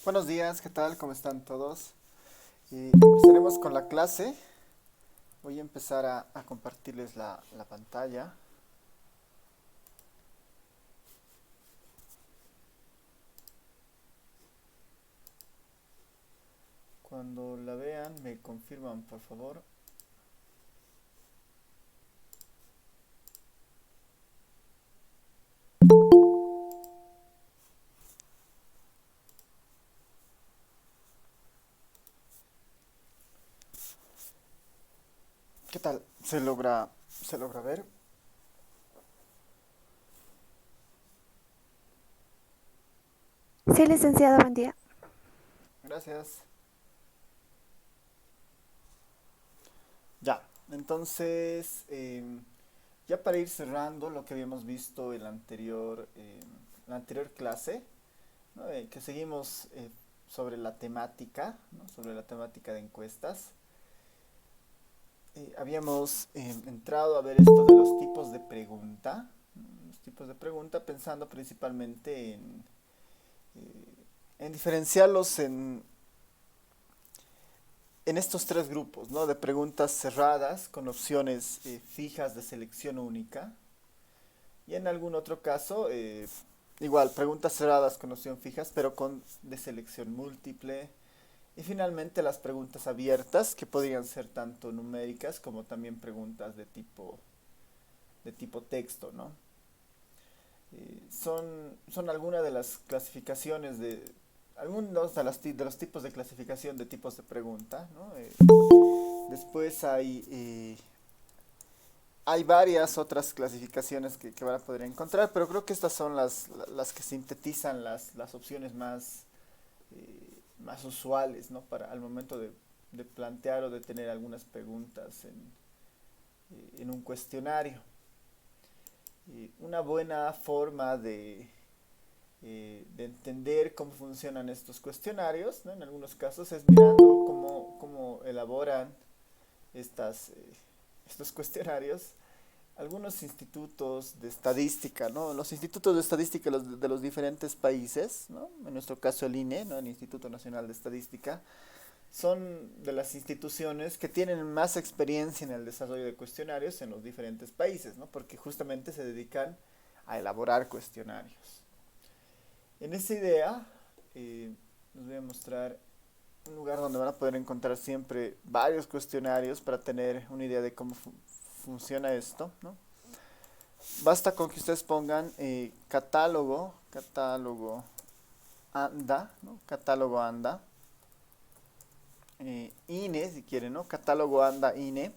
Buenos días, ¿qué tal? ¿Cómo están todos? Empezaremos con la clase. Voy a empezar a compartirles la pantalla. Cuando la vean, me confirman, por favor. ¿Qué tal? ¿Se logra ver? Sí, licenciado, buen día. Gracias. Ya, entonces, ya para ir cerrando lo que habíamos visto en la anterior clase, ¿no? Que seguimos sobre la temática, ¿no? Sobre la temática de encuestas. Habíamos entrado a ver esto de los tipos de pregunta, ¿no? Los tipos de pregunta pensando principalmente en diferenciarlos en estos tres grupos, ¿no? De preguntas cerradas con opciones fijas de selección única y en algún otro caso, igual, preguntas cerradas con opción fijas pero con de selección múltiple. Y finalmente las preguntas abiertas, que podrían ser tanto numéricas como también preguntas de tipo texto, ¿no? Son algunas de las clasificaciones algunos de los tipos de clasificación de tipos de pregunta, ¿no? Después hay varias otras clasificaciones que van a poder encontrar, pero creo que estas son las que sintetizan las opciones más usuales, ¿no? Para al momento de plantear o de tener algunas preguntas en un cuestionario. Una buena forma de entender cómo funcionan estos cuestionarios, ¿no? En algunos casos es mirando cómo elaboran estas, eh, estos cuestionarios algunos institutos de estadística, ¿no? Los institutos de estadística de los diferentes países, ¿no? En nuestro caso el INE, ¿no? El Instituto Nacional de Estadística, son de las instituciones que tienen más experiencia en el desarrollo de cuestionarios en los diferentes países, ¿no? Porque justamente se dedican a elaborar cuestionarios. En esta idea, les voy a mostrar un lugar donde van a poder encontrar siempre varios cuestionarios para tener una idea de cómo funciona esto, ¿no? Basta con que ustedes pongan catálogo ANDA, ¿no? Catálogo ANDA, INE si quieren, ¿no? Catálogo ANDA INE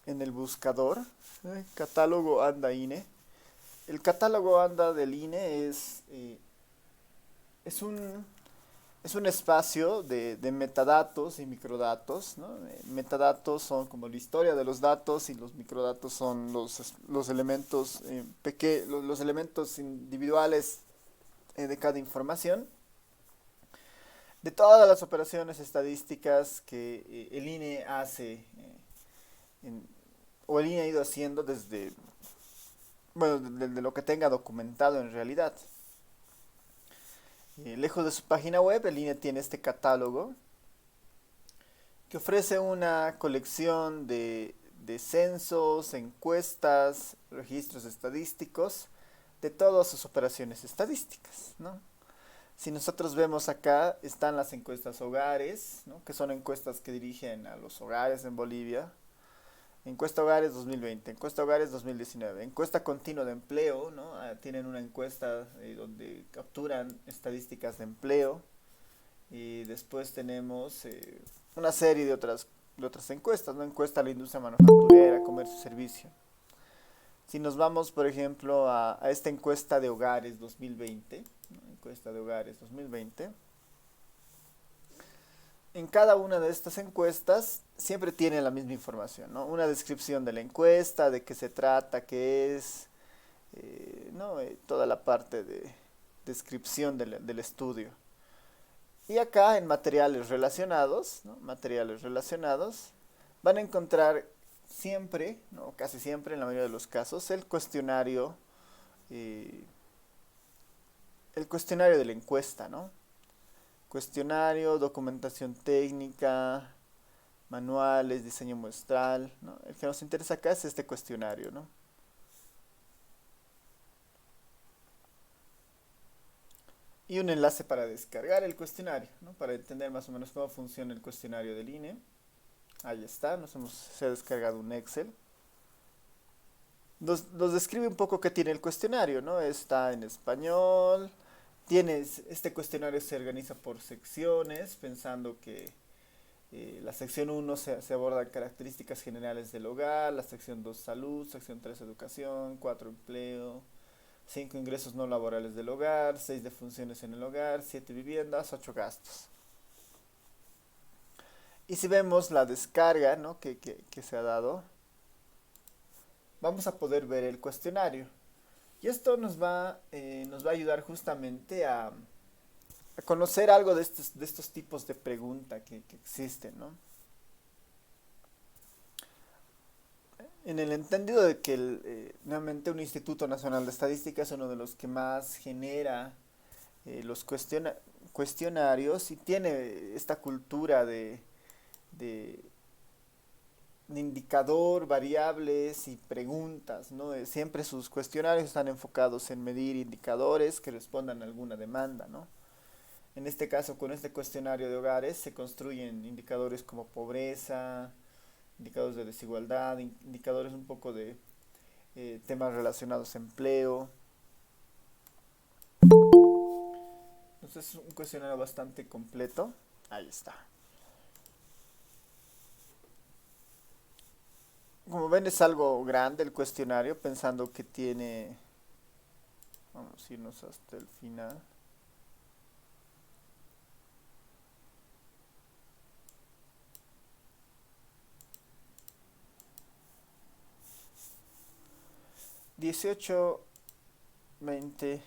en el buscador, catálogo ANDA INE. El catálogo ANDA del INE es un, es un espacio de metadatos y microdatos, ¿no? Metadatos son como la historia de los datos y los microdatos son los elementos, los elementos individuales de cada información. De todas las operaciones estadísticas que el INE hace, en- o el INE ha ido haciendo desde, bueno, de lo que tenga documentado en realidad. Lejos de su página web, el INE tiene este catálogo que ofrece una colección de censos, encuestas, registros estadísticos de todas sus operaciones estadísticas, ¿no? Si nosotros vemos acá, están las encuestas hogares, ¿no? Que son encuestas que dirigen a los hogares en Bolivia. Encuesta hogares 2020, encuesta hogares 2019, encuesta continua de empleo, ¿no? Tienen una encuesta donde capturan estadísticas de empleo. Y después tenemos una serie de otras encuestas, ¿no? Encuesta a la industria manufacturera, comercio y servicio. Si nos vamos, por ejemplo, a esta encuesta de hogares 2020, ¿no? Encuesta de hogares 2020, en cada una de estas encuestas siempre tiene la misma información, ¿no? Una descripción de la encuesta, de qué se trata, qué es, ¿no? Toda la parte de descripción del estudio. Y acá en materiales relacionados, ¿no? Materiales relacionados, van a encontrar siempre, ¿no? Casi siempre en la mayoría de los casos, eh, el cuestionario de la encuesta, ¿no? Cuestionario, documentación técnica, manuales, diseño muestral, ¿no? El que nos interesa acá es este cuestionario, ¿no? Y un enlace para descargar el cuestionario, ¿no? Para entender más o menos cómo funciona el cuestionario del INE. Ahí está, se ha descargado un Excel. Nos describe un poco qué tiene el cuestionario, ¿no? Está en español. Este cuestionario se organiza por secciones, pensando que la sección uno se aborda características generales del hogar, la sección 2 salud, sección 3 educación, 4 empleo, 5 ingresos no laborales del hogar, 6 de funciones en el hogar, 7 viviendas, 8 gastos. Y si vemos la descarga, ¿no? que se ha dado, vamos a poder ver el cuestionario. Y esto nos va a ayudar justamente a conocer algo de estos tipos de pregunta que existen, ¿no? En el entendido de que nuevamente un Instituto Nacional de Estadística es uno de los que más genera los cuestionarios y tiene esta cultura de, de indicador, variables y preguntas, ¿no? Siempre sus cuestionarios están enfocados en medir indicadores que respondan a alguna demanda, ¿no? En este caso, con este cuestionario de hogares se construyen indicadores como pobreza, indicadores de desigualdad, indicadores un poco de temas relacionados a empleo. Entonces es un cuestionario bastante completo. Ahí está. Como ven es algo grande el cuestionario, pensando que tiene... Vamos a irnos hasta el final. Dieciocho, 20...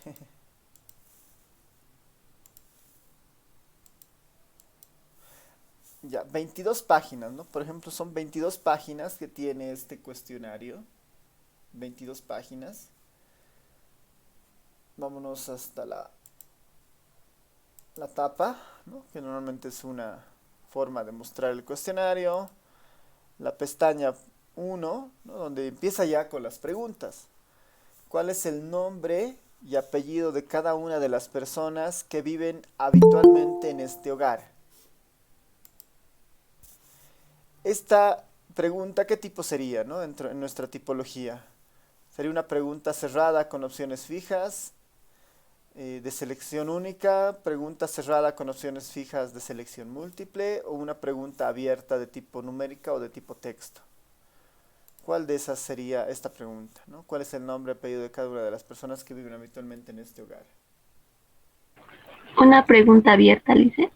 Ya, 22 páginas, ¿no? Por ejemplo, son 22 páginas que tiene este cuestionario. 22 páginas. Vámonos hasta la tapa, ¿no? Que normalmente es una forma de mostrar el cuestionario. La pestaña uno, ¿no? Donde empieza ya con las preguntas. ¿Cuál es el nombre y apellido de cada una de las personas que viven habitualmente en este hogar? Esta pregunta, ¿qué tipo sería, no? En nuestra tipología. Sería una pregunta cerrada con opciones fijas, de selección única, pregunta cerrada con opciones fijas de selección múltiple o una pregunta abierta de tipo numérica o de tipo texto. ¿Cuál de esas sería esta pregunta, ¿no? ¿Cuál es el nombre y apellido de cada una de las personas que viven habitualmente en este hogar? Una pregunta abierta, Lice.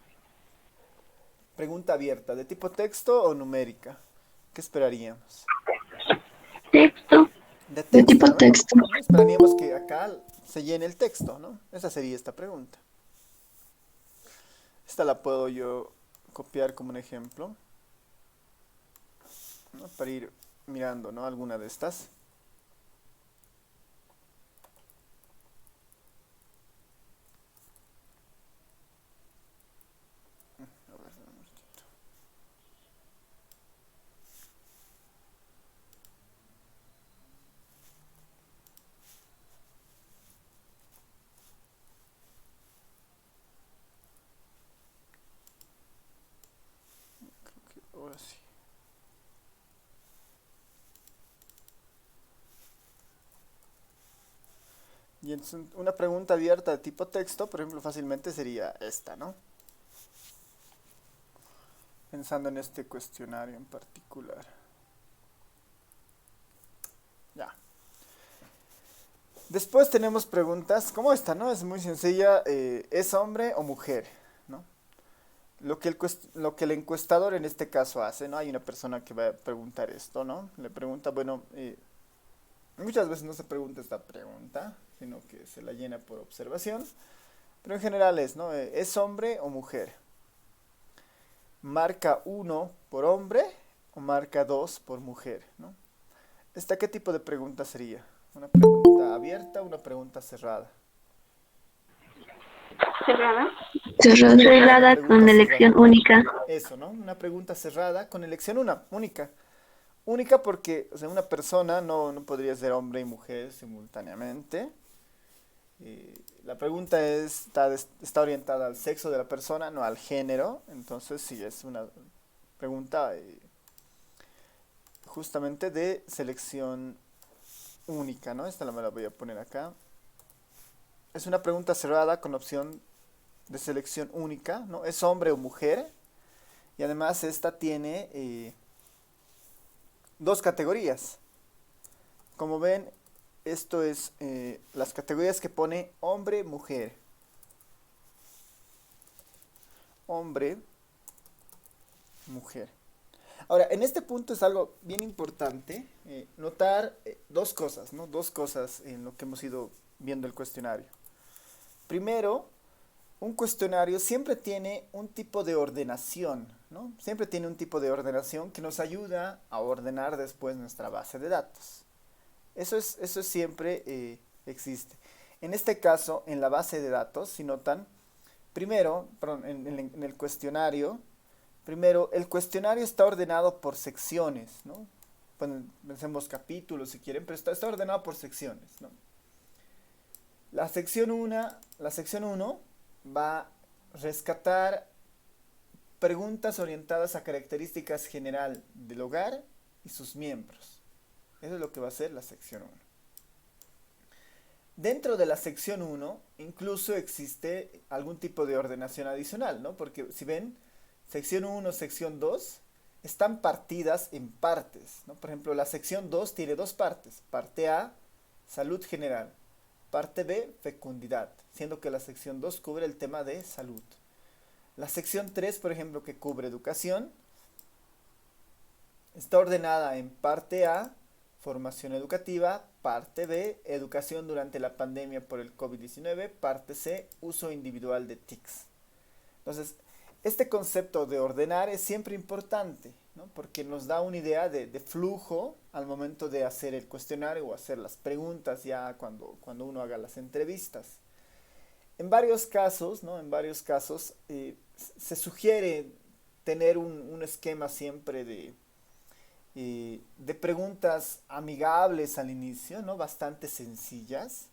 Pregunta abierta, ¿de tipo texto o numérica? ¿Qué esperaríamos? Texto, De de texto, tipo ¿no? texto. Esperaríamos que acá se llene el texto, ¿no? Esa sería esta pregunta. Esta la puedo yo copiar como un ejemplo, ¿no? Para ir mirando, ¿no? Alguna de estas. A ver, un momentito. Ahora sí. Y entonces una pregunta abierta de tipo texto, por ejemplo, fácilmente sería esta, ¿no? Pensando en este cuestionario en particular. Ya. Después tenemos preguntas como esta, ¿no? Es muy sencilla. ¿Es hombre o mujer? ¿No? Lo que el encuestador en este caso hace, ¿no? Hay una persona que va a preguntar esto, ¿no? Le pregunta, bueno, muchas veces no se pregunta esta pregunta, sino que se la llena por observación. Pero en general es, ¿no? ¿Es hombre o mujer? ¿Marca uno por hombre o marca 2 por mujer? ¿No? ¿Esta qué tipo de pregunta sería? ¿Una pregunta abierta o una pregunta cerrada? Cerrada. Una Cerrada con pregunta elección cerrada. única. Eso, ¿no? Una pregunta cerrada con elección única. Única porque, o sea, una persona no podría ser hombre y mujer simultáneamente. La pregunta está orientada al sexo de la persona, no al género. Entonces, sí, es una pregunta justamente de selección única, ¿no? Esta me la voy a poner acá. Es una pregunta cerrada con opción de selección única, ¿no? Es hombre o mujer. Y además esta tiene dos categorías. Como ven, esto es las categorías que pone hombre, mujer. Hombre, mujer. Ahora, en este punto es algo bien importante notar dos cosas, ¿no? Dos cosas en lo que hemos ido viendo el cuestionario. Primero, un cuestionario siempre tiene un tipo de ordenación, ¿no? Siempre tiene un tipo de ordenación que nos ayuda a ordenar después nuestra base de datos. Eso siempre existe. En este caso, en la base de datos, si notan, primero, perdón, en el cuestionario, primero, el cuestionario está ordenado por secciones, ¿no? Bueno, pensemos capítulos si quieren, pero está ordenado por secciones, ¿no? La sección 1 va a rescatar preguntas orientadas a características general del hogar y sus miembros. Eso es lo que va a ser la sección 1. Dentro de la sección 1 incluso existe algún tipo de ordenación adicional, ¿no? Porque si ven, sección 1, sección 2 están partidas en partes, ¿no? Por ejemplo, la sección 2 tiene dos partes. Parte A, salud general. Parte B, fecundidad, siendo que la sección 2 cubre el tema de salud. La sección 3, por ejemplo, que cubre educación, está ordenada en parte A, formación educativa, parte B, educación durante la pandemia por el COVID-19, parte C, uso individual de TICs. Entonces, este concepto de ordenar es siempre importante, ¿no? Porque nos da una idea de flujo al momento de hacer el cuestionario o hacer las preguntas ya cuando uno haga las entrevistas. En varios casos, ¿no? En varios casos se sugiere tener un esquema siempre de preguntas amigables al inicio, ¿no? Bastante sencillas.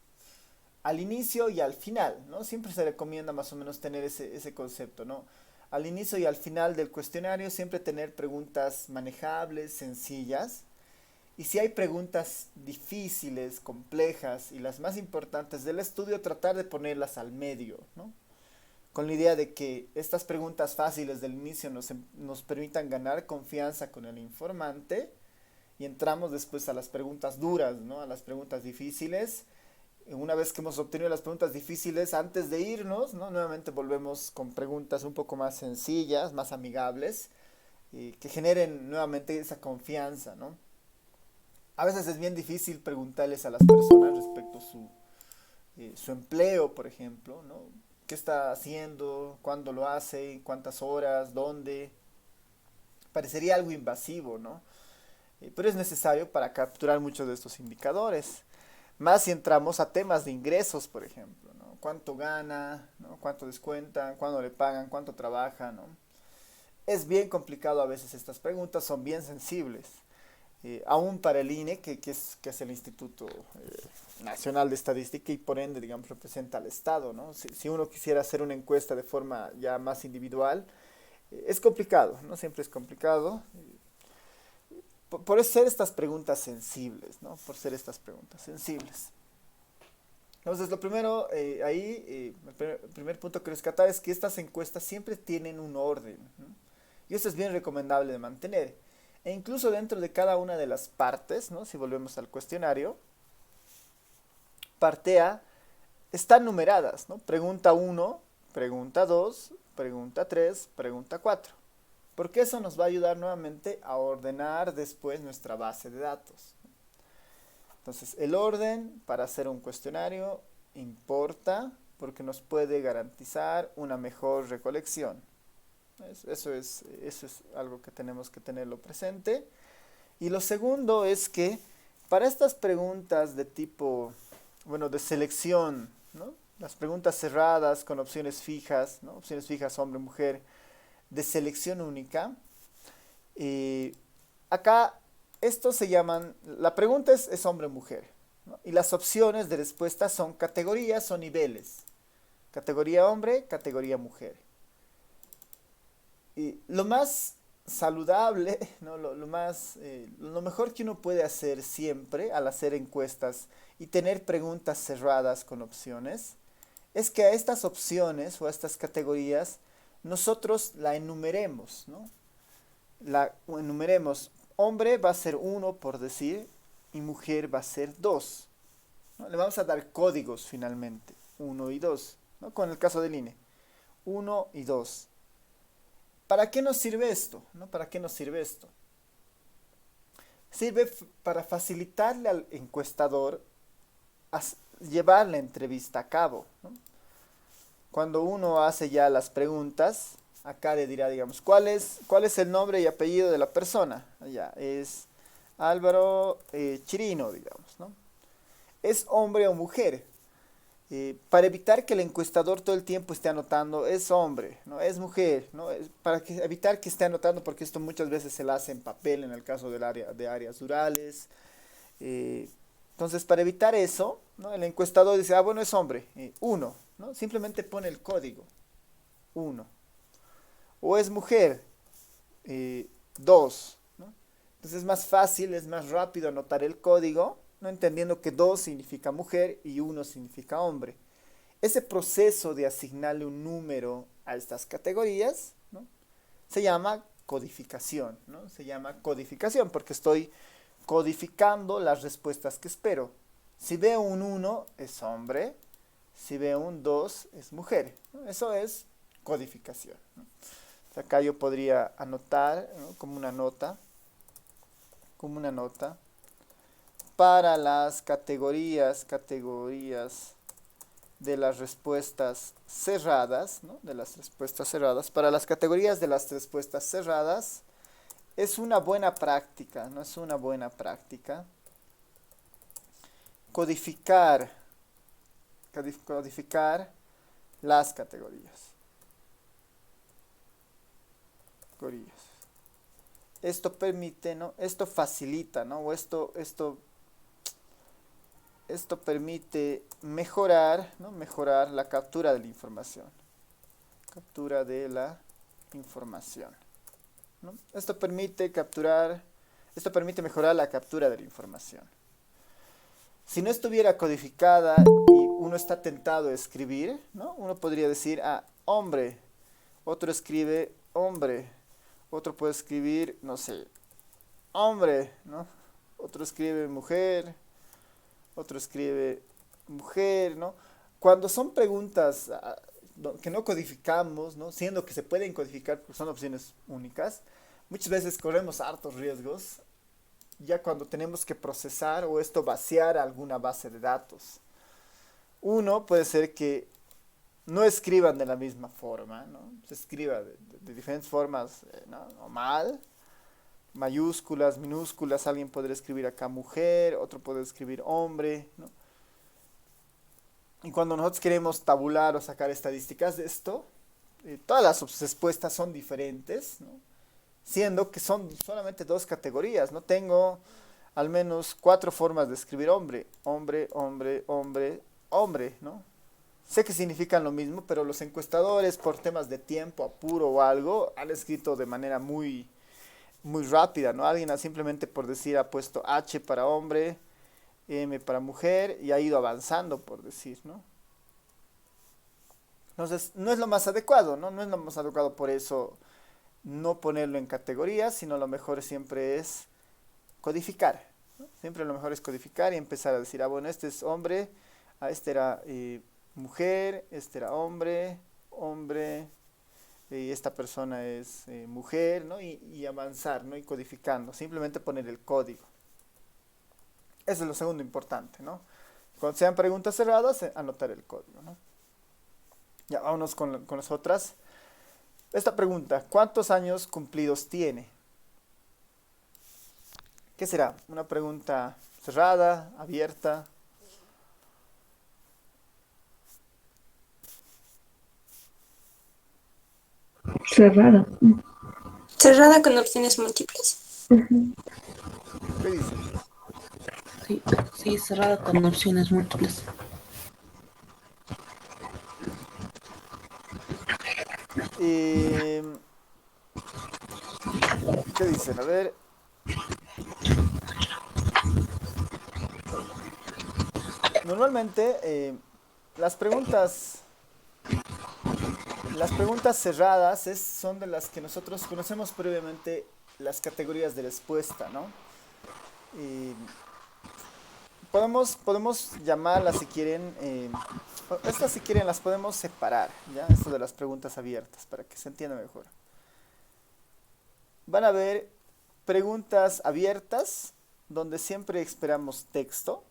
Al inicio y al final, ¿no? Siempre se recomienda más o menos tener ese concepto, ¿no? Al inicio y al final del cuestionario siempre tener preguntas manejables, sencillas. Y si hay preguntas difíciles, complejas y las más importantes del estudio, tratar de ponerlas al medio, ¿no? Con la idea de que estas preguntas fáciles del inicio nos permitan ganar confianza con el informante y entramos después a las preguntas duras, ¿no? A las preguntas difíciles. Una vez que hemos obtenido las preguntas difíciles, antes de irnos, ¿no? Nuevamente volvemos con preguntas un poco más sencillas, más amigables, que generen nuevamente esa confianza, ¿no? A veces es bien difícil preguntarles a las personas respecto a su empleo, por ejemplo, ¿no? ¿Qué está haciendo? ¿Cuándo lo hace? ¿Cuántas horas? ¿Dónde? Parecería algo invasivo, ¿no? Pero es necesario para capturar muchos de estos indicadores. Más si entramos a temas de ingresos, por ejemplo, ¿no? ¿Cuánto gana? ¿No? ¿Cuánto descuentan? ¿Cuándo le pagan? ¿Cuánto trabaja? ¿No? Es bien complicado a veces estas preguntas, son bien sensibles. Aún para el INE, que es el Instituto Nacional de Estadística y por ende, digamos, representa al Estado, ¿no? Si uno quisiera hacer una encuesta de forma ya más individual, es complicado, ¿no? Siempre es complicado. Por ser estas preguntas sensibles, ¿no? Por ser estas preguntas sensibles. Entonces, lo primero, el primer punto que rescatar es que estas encuestas siempre tienen un orden, ¿no? Y esto es bien recomendable de mantener. E incluso dentro de cada una de las partes, ¿no? Si volvemos al cuestionario, parte A, están numeradas, ¿no? Pregunta 1, pregunta 2, pregunta 3, pregunta 4. Porque eso nos va a ayudar nuevamente a ordenar después nuestra base de datos. Entonces, el orden para hacer un cuestionario importa porque nos puede garantizar una mejor recolección. Eso es algo que tenemos que tenerlo presente. Y lo segundo es que para estas preguntas de tipo, bueno, de selección, ¿no? Las preguntas cerradas con opciones fijas, ¿no? Opciones fijas hombre, mujer, de selección única. Eh, Acá estos se llaman, la pregunta es hombre, mujer, ¿no? Y las opciones de respuesta son categorías o niveles. Categoría hombre, categoría mujer. Y lo más saludable, ¿no? Lo mejor que uno puede hacer siempre al hacer encuestas y tener preguntas cerradas con opciones, es que a estas opciones o a estas categorías nosotros la enumeremos, ¿no? La enumeremos. Hombre va a ser uno por decir y mujer va a ser 2, ¿no? Le vamos a dar códigos finalmente, uno y 2, ¿no? Con el caso del INE, uno y 2. ¿Para qué nos sirve esto? ¿No? ¿Para qué nos sirve esto? Sirve para facilitarle al encuestador llevar la entrevista a cabo, ¿no? Cuando uno hace ya las preguntas, acá le dirá, digamos, ¿cuál es el nombre y apellido de la persona? Ya, es Álvaro Chirino, digamos, ¿no? ¿Es hombre o mujer? Para evitar que el encuestador todo el tiempo esté anotando, es hombre, ¿no? Es mujer, ¿no? Evitar que esté anotando, porque esto muchas veces se lo hace en papel en el caso de áreas rurales. Entonces, para evitar eso, ¿no? El encuestador dice, bueno, es hombre, 1, ¿no? Simplemente pone el código, 1. O es mujer, 2, ¿no? Entonces es más fácil, es más rápido anotar el código, no entendiendo que 2 significa mujer y 1 significa hombre. Ese proceso de asignarle un número a estas categorías, ¿no? Se llama codificación, ¿no? Se llama codificación porque estoy codificando las respuestas que espero. Si veo un 1 es hombre, si veo un 2 es mujer, ¿no? Eso es codificación, ¿no? Acá yo podría anotar, ¿no? como una nota para las categorías de las respuestas cerradas, ¿no? De las respuestas cerradas. Para las categorías de las respuestas cerradas es una buena práctica, ¿no? Es una buena práctica codificar las categorías. Esto permite, ¿no? Esto facilita, ¿no? O esto permite mejorar, ¿no? Mejorar la captura de la información. Captura de la información, ¿no? Esto permite mejorar la captura de la información. Si no estuviera codificada y uno está tentado a escribir, ¿no? Uno podría decir, hombre, otro escribe hombre, otro puede escribir, no sé, hombre, ¿no? Otro escribe mujer, otro escribe mujer, ¿no? Cuando son preguntas que no codificamos, ¿no? Siendo que se pueden codificar porque son opciones únicas, muchas veces corremos hartos riesgos ya cuando tenemos que procesar o vaciar alguna base de datos. Uno puede ser que no escriban de la misma forma, ¿no? Se escriba de diferentes formas, ¿no? O mal, mayúsculas, minúsculas, alguien podría escribir acá mujer, otro puede escribir hombre, ¿no? Y cuando nosotros queremos tabular o sacar estadísticas de esto, todas las respuestas son diferentes, ¿no? Siendo que son solamente 2 categorías, ¿no? Tengo al menos 4 formas de escribir hombre, hombre, hombre, hombre, hombre, ¿no? Sé que significan lo mismo, pero los encuestadores, por temas de tiempo, apuro o algo, han escrito de manera muy, muy rápida, ¿no? Alguien simplemente por decir ha puesto H para hombre, M para mujer y ha ido avanzando, por decir, ¿no? Entonces, no es lo más adecuado, ¿no? No es lo más adecuado, por eso no ponerlo en categorías, sino lo mejor siempre es codificar, ¿no? Siempre lo mejor es codificar y empezar a decir, bueno, este es hombre, este era mujer, este era hombre, y esta persona es mujer, ¿no? Y avanzar, ¿no? Y codificando, simplemente poner el código. Eso es lo segundo importante, ¿no? Cuando sean preguntas cerradas, anotar el código, ¿no? Ya, vámonos con las otras. Esta pregunta, ¿cuántos años cumplidos tiene? ¿Qué será? ¿Una pregunta cerrada, abierta? Cerrada. Cerrada con opciones múltiples. Ujú. ¿Qué dice? Sí, sí, cerrada con opciones múltiples. Eh, ¿Qué dicen? A ver, normalmente las preguntas, las preguntas cerradas son de las que nosotros conocemos previamente las categorías de respuesta, ¿no? Y podemos llamarlas si quieren, estas si quieren las podemos separar, ¿ya? Esto de las preguntas abiertas, para que se entienda mejor. Van a haber preguntas abiertas, donde siempre esperamos texto,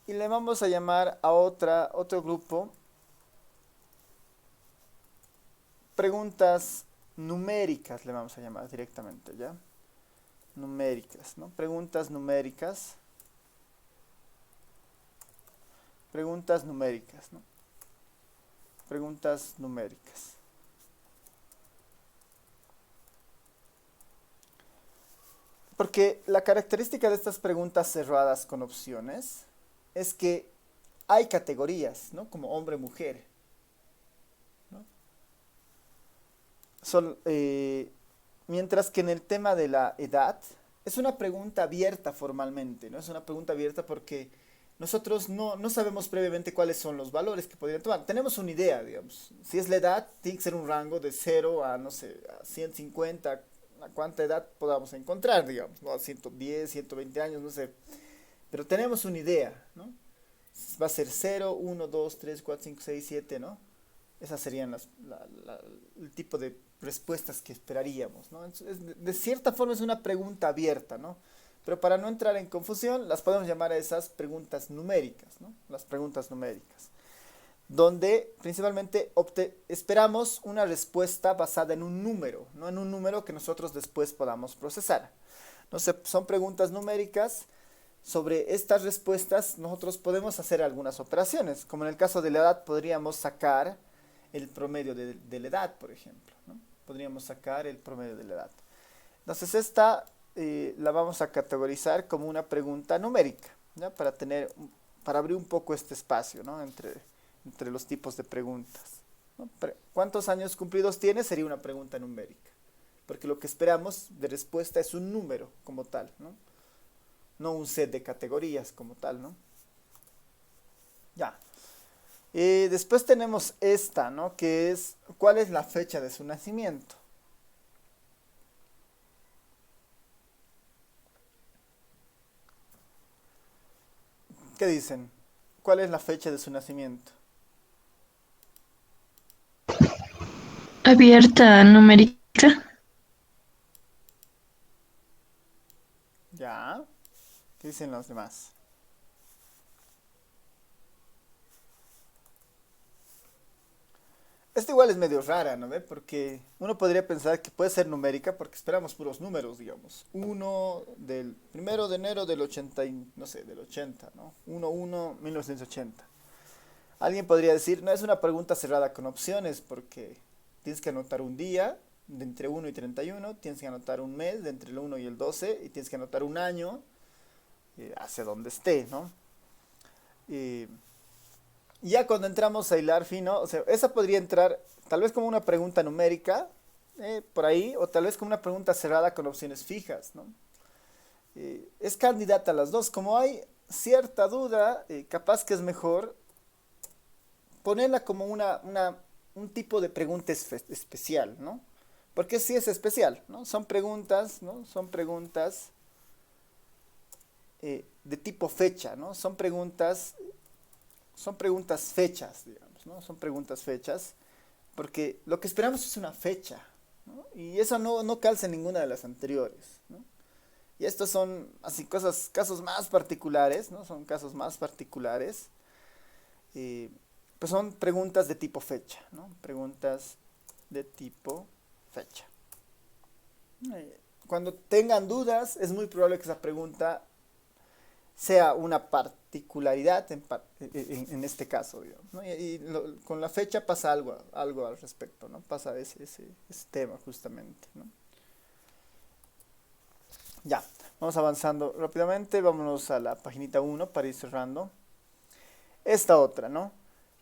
y le vamos a llamar a otro grupo preguntas numéricas, le vamos a llamar directamente, ¿ya? Numéricas, ¿no? Preguntas numéricas, ¿no? Preguntas numéricas. Porque la característica de estas preguntas cerradas con opciones es que hay categorías, ¿no? Como hombre-mujer, ¿no? Mientras que en el tema de la edad es una pregunta abierta formalmente, ¿no? Es una pregunta abierta porque nosotros no sabemos previamente cuáles son los valores que podrían tomar. Tenemos una idea, digamos. Si es la edad, tiene que ser un rango de 0 a, no sé, a 150, a cuánta edad podamos encontrar, digamos, ¿no? A 110, 120 años, no sé. Pero tenemos una idea, ¿no? Va a ser 0, 1, 2, 3, 4, 5, 6, 7, ¿no? Esas serían el tipo de respuestas que esperaríamos, ¿no? De cierta forma es una pregunta abierta, ¿no? Pero para no entrar en confusión, las podemos llamar a esas preguntas numéricas, ¿no? Las preguntas numéricas, donde principalmente esperamos una respuesta basada en un número, no en un número que nosotros después podamos procesar. Entonces, son preguntas numéricas. Sobre estas respuestas nosotros podemos hacer algunas operaciones, como en el caso de la edad podríamos sacar el promedio de la edad, por ejemplo, ¿no? Podríamos sacar el promedio de la edad. Entonces esta la vamos a categorizar como una pregunta numérica, ¿ya? Para abrir un poco este espacio, ¿no? entre los tipos de preguntas, ¿no? ¿Cuántos años cumplidos tienes? Sería una pregunta numérica, porque lo que esperamos de respuesta es un número como tal, ¿no? No un set de categorías como tal, ¿no? Ya. Después tenemos esta, ¿no? Que es, ¿cuál es la fecha de su nacimiento? ¿Qué dicen? ¿Cuál es la fecha de su nacimiento? Abierta numérica. Ya. ¿Qué dicen los demás? Esta igual es medio rara, ¿no ve? Porque uno podría pensar que puede ser numérica porque esperamos puros números, digamos. 1 del 1 de enero del 80, no sé, del 80, ¿no? 1/1/1980. Alguien podría decir, no es una pregunta cerrada con opciones porque tienes que anotar un día de entre 1 y 31, tienes que anotar un mes de entre el 1 y el 12 y tienes que anotar un año hacia donde esté, ¿no? Ya cuando entramos a hilar fino, o sea, esa podría entrar tal vez como una pregunta numérica, por ahí, o tal vez como una pregunta cerrada con opciones fijas, ¿no? Es candidata a las dos. Como hay cierta duda, capaz que es mejor ponerla como un tipo de pregunta especial, ¿no? Porque sí es especial, ¿no? Son preguntas, ¿no? Son preguntas de tipo fecha, ¿no? Son preguntas fechas, digamos, ¿no? Son preguntas fechas, porque lo que esperamos es una fecha, ¿no? Y eso no calza en ninguna de las anteriores, ¿no? Y estos son así casos más particulares, ¿no? Son casos más particulares, pues son preguntas de tipo fecha, ¿no? Preguntas de tipo fecha. Cuando tengan dudas, es muy probable que esa pregunta sea particularidad en este caso, digamos, ¿no? Con la fecha pasa algo al respecto, ¿no? Pasa ese tema justamente, ¿no? Ya, vamos avanzando rápidamente, vámonos a la paginita 1 para ir cerrando. Esta otra, ¿no?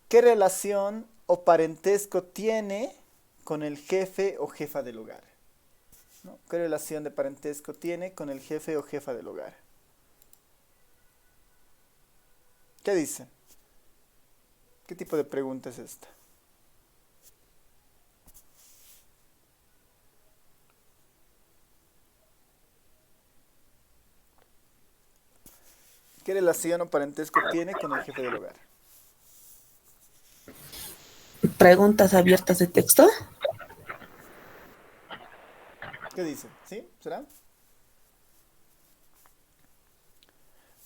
¿Qué relación o parentesco tiene con el jefe o jefa del hogar? ¿No? ¿Qué relación de parentesco tiene con el jefe o jefa del hogar? ¿Qué dice? ¿Qué tipo de pregunta es esta? ¿Qué relación o parentesco tiene con el jefe del hogar? Preguntas abiertas de texto. ¿Qué dice? ¿Sí? ¿Será?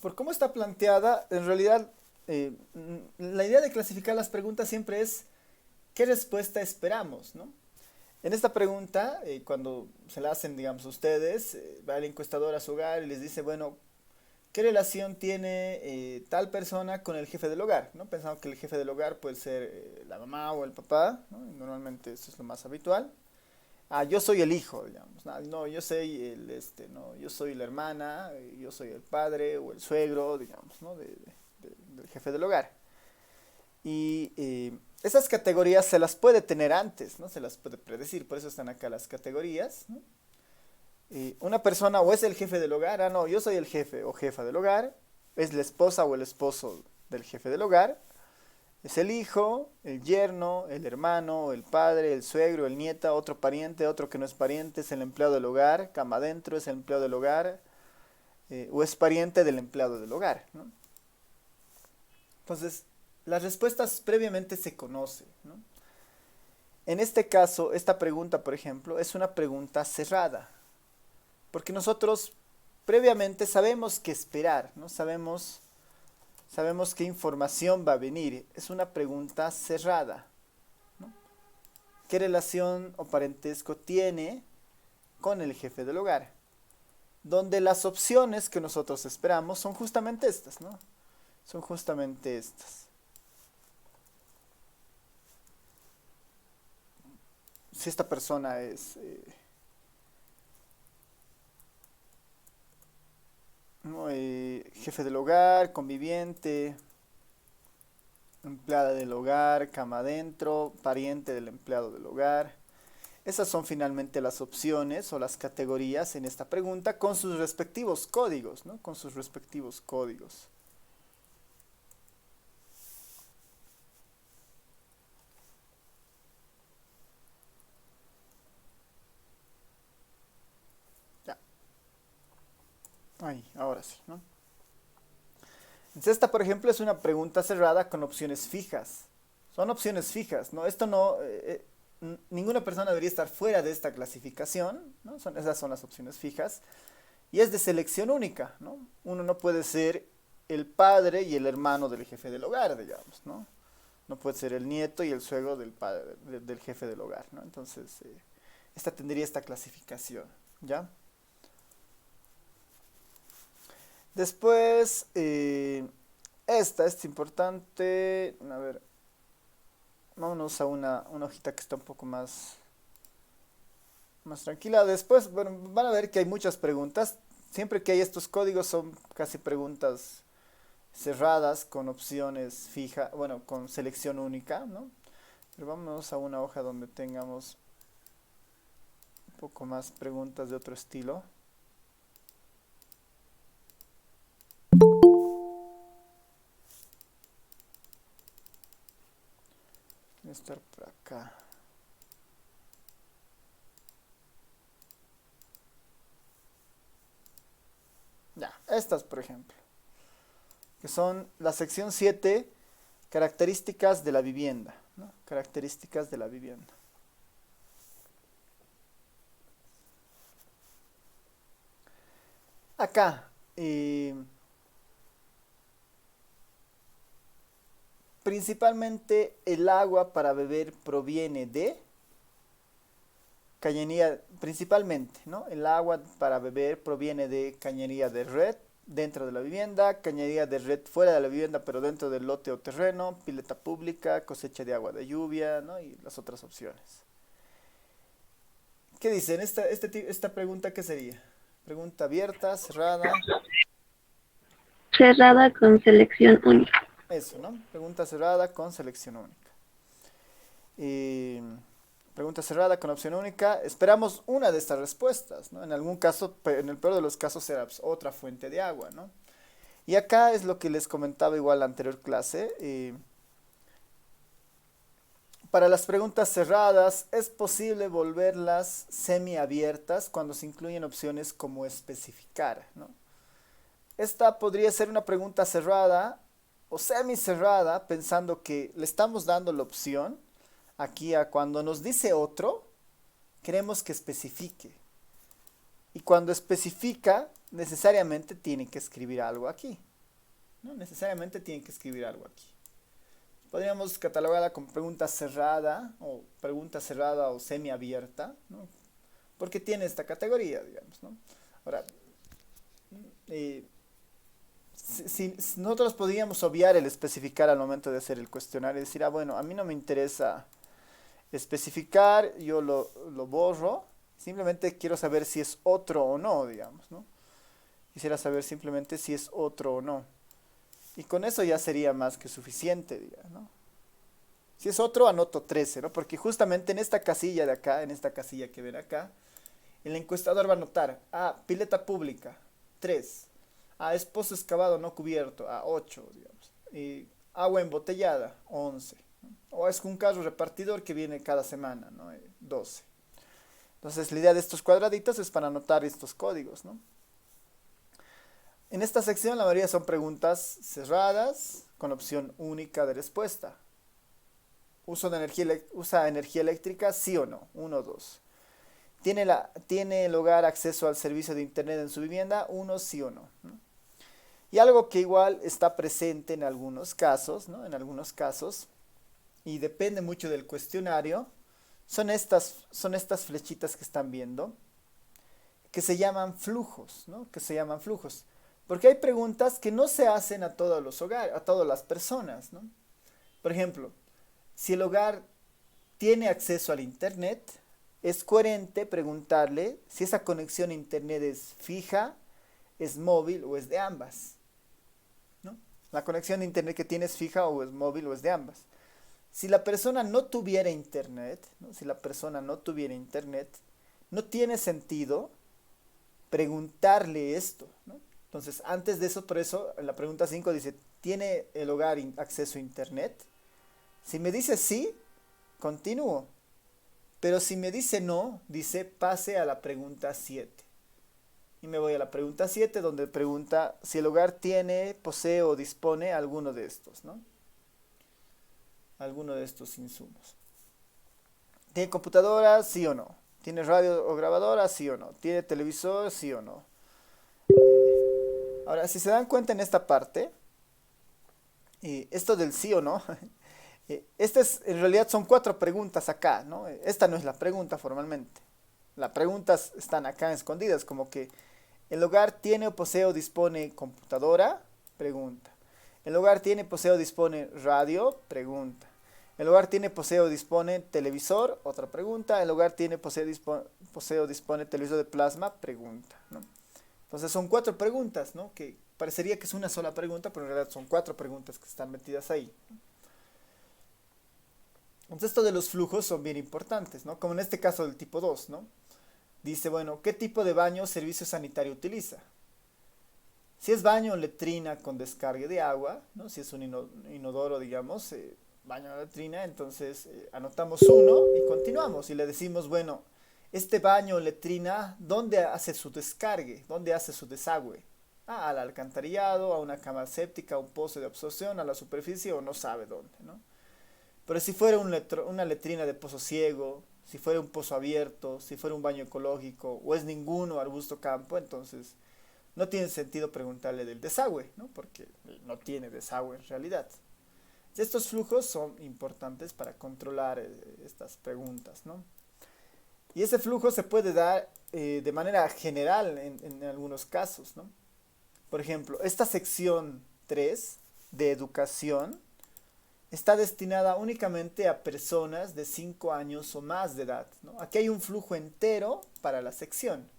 Por cómo está planteada, en realidad, la idea de clasificar las preguntas siempre es ¿qué respuesta esperamos, ¿no? En esta pregunta, cuando se la hacen, digamos, ustedes, va el encuestador a su hogar y les dice, bueno, ¿qué relación tiene tal persona con el jefe del hogar? ¿No? Pensamos que el jefe del hogar puede ser la mamá o el papá, ¿no? Y normalmente eso es lo más habitual. Yo soy el hijo, digamos. No, yo soy yo soy la hermana, yo soy el padre o el suegro, digamos, ¿no? Del jefe del hogar. Y esas categorías se las puede tener antes, ¿no? Se las puede predecir, por eso están acá las categorías, ¿no? Una persona o es el jefe del hogar, no, yo soy el jefe o jefa del hogar, es la esposa o el esposo del jefe del hogar, es el hijo, el yerno, el hermano, el padre, el suegro, el nieta, otro pariente, otro que no es pariente, es el empleado del hogar, cama adentro, es el empleado del hogar, o es pariente del empleado del hogar, ¿no? Entonces, las respuestas previamente se conocen, ¿no? En este caso, esta pregunta, por ejemplo, es una pregunta cerrada, porque nosotros previamente sabemos qué esperar, ¿no? Sabemos qué información va a venir. Es una pregunta cerrada, ¿no? ¿Qué relación o parentesco tiene con el jefe del hogar? Donde las opciones que nosotros esperamos son justamente estas, ¿no? Son justamente estas. Si esta persona es jefe del hogar, conviviente, empleada del hogar, cama adentro, pariente del empleado del hogar. Esas son finalmente las opciones o las categorías en esta pregunta con sus respectivos códigos, ¿no? Con sus respectivos códigos. Ahora sí, ¿no? Entonces esta, por ejemplo, es una pregunta cerrada con opciones fijas. Son opciones fijas, ¿no? Esto no... ninguna persona debería estar fuera de esta clasificación, ¿no? Esas son las opciones fijas. Y es de selección única, ¿no? Uno no puede ser el padre y el hermano del jefe del hogar, digamos, ¿no? No puede ser el nieto y el suegro del padre, del jefe del hogar, ¿no? Entonces, esta tendría esta clasificación, ¿ya? Después, esta es importante. A ver, vámonos a una hojita que está un poco más tranquila. Después, bueno, van a ver que hay muchas preguntas. Siempre que hay estos códigos son casi preguntas cerradas con opciones fijas, bueno, con selección única, ¿no? Pero vámonos a una hoja donde tengamos un poco más preguntas de otro estilo. Estar por acá. Ya, estas por ejemplo, que son la sección 7, características de la vivienda, ¿no? Características de la vivienda. Acá, principalmente el agua para beber proviene de cañería, principalmente, ¿no? El agua para beber proviene de cañería de red, dentro de la vivienda, cañería de red fuera de la vivienda pero dentro del lote o terreno, pileta pública, cosecha de agua de lluvia, ¿no? Y las otras opciones. ¿Qué dicen? Esta pregunta, ¿qué sería? Pregunta abierta, cerrada. Cerrada con selección única. Eso, ¿no? Pregunta cerrada con selección única. Y pregunta cerrada con opción única. Esperamos una de estas respuestas, ¿no? En algún caso, en el peor de los casos, será otra fuente de agua, ¿no? Y acá es lo que les comentaba igual en la anterior clase. Para las preguntas cerradas, es posible volverlas semiabiertas cuando se incluyen opciones como especificar, ¿no? Esta podría ser una pregunta cerrada o semicerrada, pensando que le estamos dando la opción aquí a cuando nos dice otro, queremos que especifique. Y cuando especifica, necesariamente tiene que escribir algo aquí, ¿no? Necesariamente tiene que escribir algo aquí. Podríamos catalogarla como pregunta cerrada o semiabierta, ¿no? Porque tiene esta categoría, digamos, ¿no? Ahora, si nosotros podríamos obviar el especificar al momento de hacer el cuestionario y decir, bueno, a mí no me interesa especificar, yo lo borro, simplemente quiero saber si es otro o no, digamos, ¿no? Quisiera saber simplemente si es otro o no. Y con eso ya sería más que suficiente, digamos, ¿no? Si es otro, anoto 13, ¿no? Porque justamente en esta casilla de acá, en esta casilla que ven acá, el encuestador va a anotar, pileta pública, 3. Es pozo excavado no cubierto, 8, digamos. Y agua embotellada, 11. ¿No? O es un carro repartidor que viene cada semana, ¿no? 12. Entonces la idea de estos cuadraditos es para anotar estos códigos, ¿no? En esta sección la mayoría son preguntas cerradas con opción única de respuesta. ¿Usa energía eléctrica? Sí o no. 1, 2. ¿Tiene el hogar acceso al servicio de internet en su vivienda? 1, sí o no, ¿no? Y algo que igual está presente en algunos casos, ¿no? En algunos casos, y depende mucho del cuestionario, son estas flechitas que están viendo, que se llaman flujos, ¿no? Que se llaman flujos. Porque hay preguntas que no se hacen a todos los hogares, a todas las personas, ¿no? Por ejemplo, si el hogar tiene acceso al internet, es coherente preguntarle si esa conexión a internet es fija, es móvil o es de ambas, ¿no? La conexión de internet que tiene es fija o es móvil o es de ambas. Si la persona no tuviera internet, ¿no? Si la persona no tuviera internet, no tiene sentido preguntarle esto, ¿no? Entonces, antes de eso, por eso, en la pregunta 5 dice, ¿tiene el hogar acceso a internet? Si me dice sí, continúo. Pero si me dice no, dice pase a la pregunta 7. Y me voy a la pregunta 7, donde pregunta si el hogar tiene, posee o dispone alguno de estos, ¿no? Alguno de estos insumos. ¿Tiene computadora? Sí o no. ¿Tiene radio o grabadora? Sí o no. ¿Tiene televisor? Sí o no. Ahora, si se dan cuenta en esta parte, esto del sí o no, en realidad son 4 preguntas acá, ¿no? Esta no es la pregunta formalmente. Las preguntas están acá escondidas, como que ¿el hogar tiene, posee o dispone computadora? Pregunta. ¿El hogar tiene, posee o dispone radio? Pregunta. ¿El hogar tiene, posee o dispone televisor? Otra pregunta. ¿El hogar tiene, posee o dispone televisor de plasma? Pregunta, ¿no? Entonces son 4 preguntas, ¿no? Que parecería que es una sola pregunta, pero en realidad son 4 preguntas que están metidas ahí. Entonces esto de los flujos son bien importantes, ¿no? Como en este caso del tipo 2, ¿no? Dice, bueno, ¿qué tipo de baño o servicio sanitario utiliza? Si es baño o letrina con descargue de agua, ¿no? Si es un inodoro, digamos, baño o letrina, entonces anotamos 1 y continuamos. Y le decimos, bueno, este baño o letrina, ¿dónde hace su descargue? ¿Dónde hace su desagüe? Al alcantarillado, a una cámara séptica, a un pozo de absorción, a la superficie o no sabe dónde, ¿no? Pero si fuera una letrina de pozo ciego, si fuera un pozo abierto, si fuera un baño ecológico, o es ninguno, arbusto campo, entonces no tiene sentido preguntarle del desagüe, ¿no? Porque no tiene desagüe en realidad. Estos flujos son importantes para controlar estas preguntas, ¿no? Y ese flujo se puede dar de manera general en algunos casos, ¿no? Por ejemplo, esta sección 3 de educación está destinada únicamente a personas de 5 años o más de edad, ¿no? Aquí hay un flujo entero para la sección.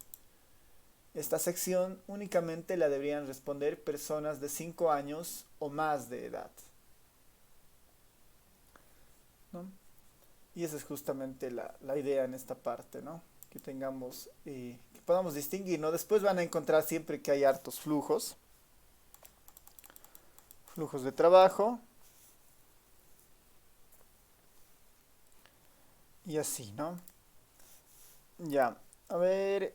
Esta sección únicamente la deberían responder personas de 5 años o más de edad, ¿no? Y esa es justamente la idea en esta parte, ¿no? Que tengamos, que podamos distinguir, ¿no? Después van a encontrar siempre que hay hartos flujos de trabajo, y así, ¿no? Ya, a ver,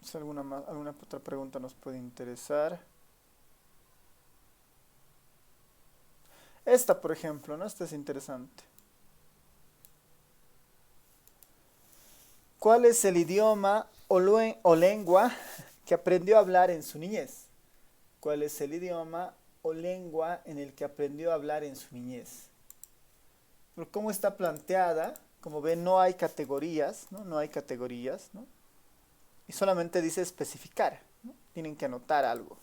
si alguna otra pregunta nos puede interesar. Esta, por ejemplo, ¿no? Esta es interesante. ¿Cuál es el idioma o lengua que aprendió a hablar en su niñez? ¿Cuál es el idioma o lengua en el que aprendió a hablar en su niñez? Pero cómo está planteada, como ven, no hay categorías, ¿no? No hay categorías, ¿no? Y solamente dice especificar, ¿no? Tienen que anotar algo.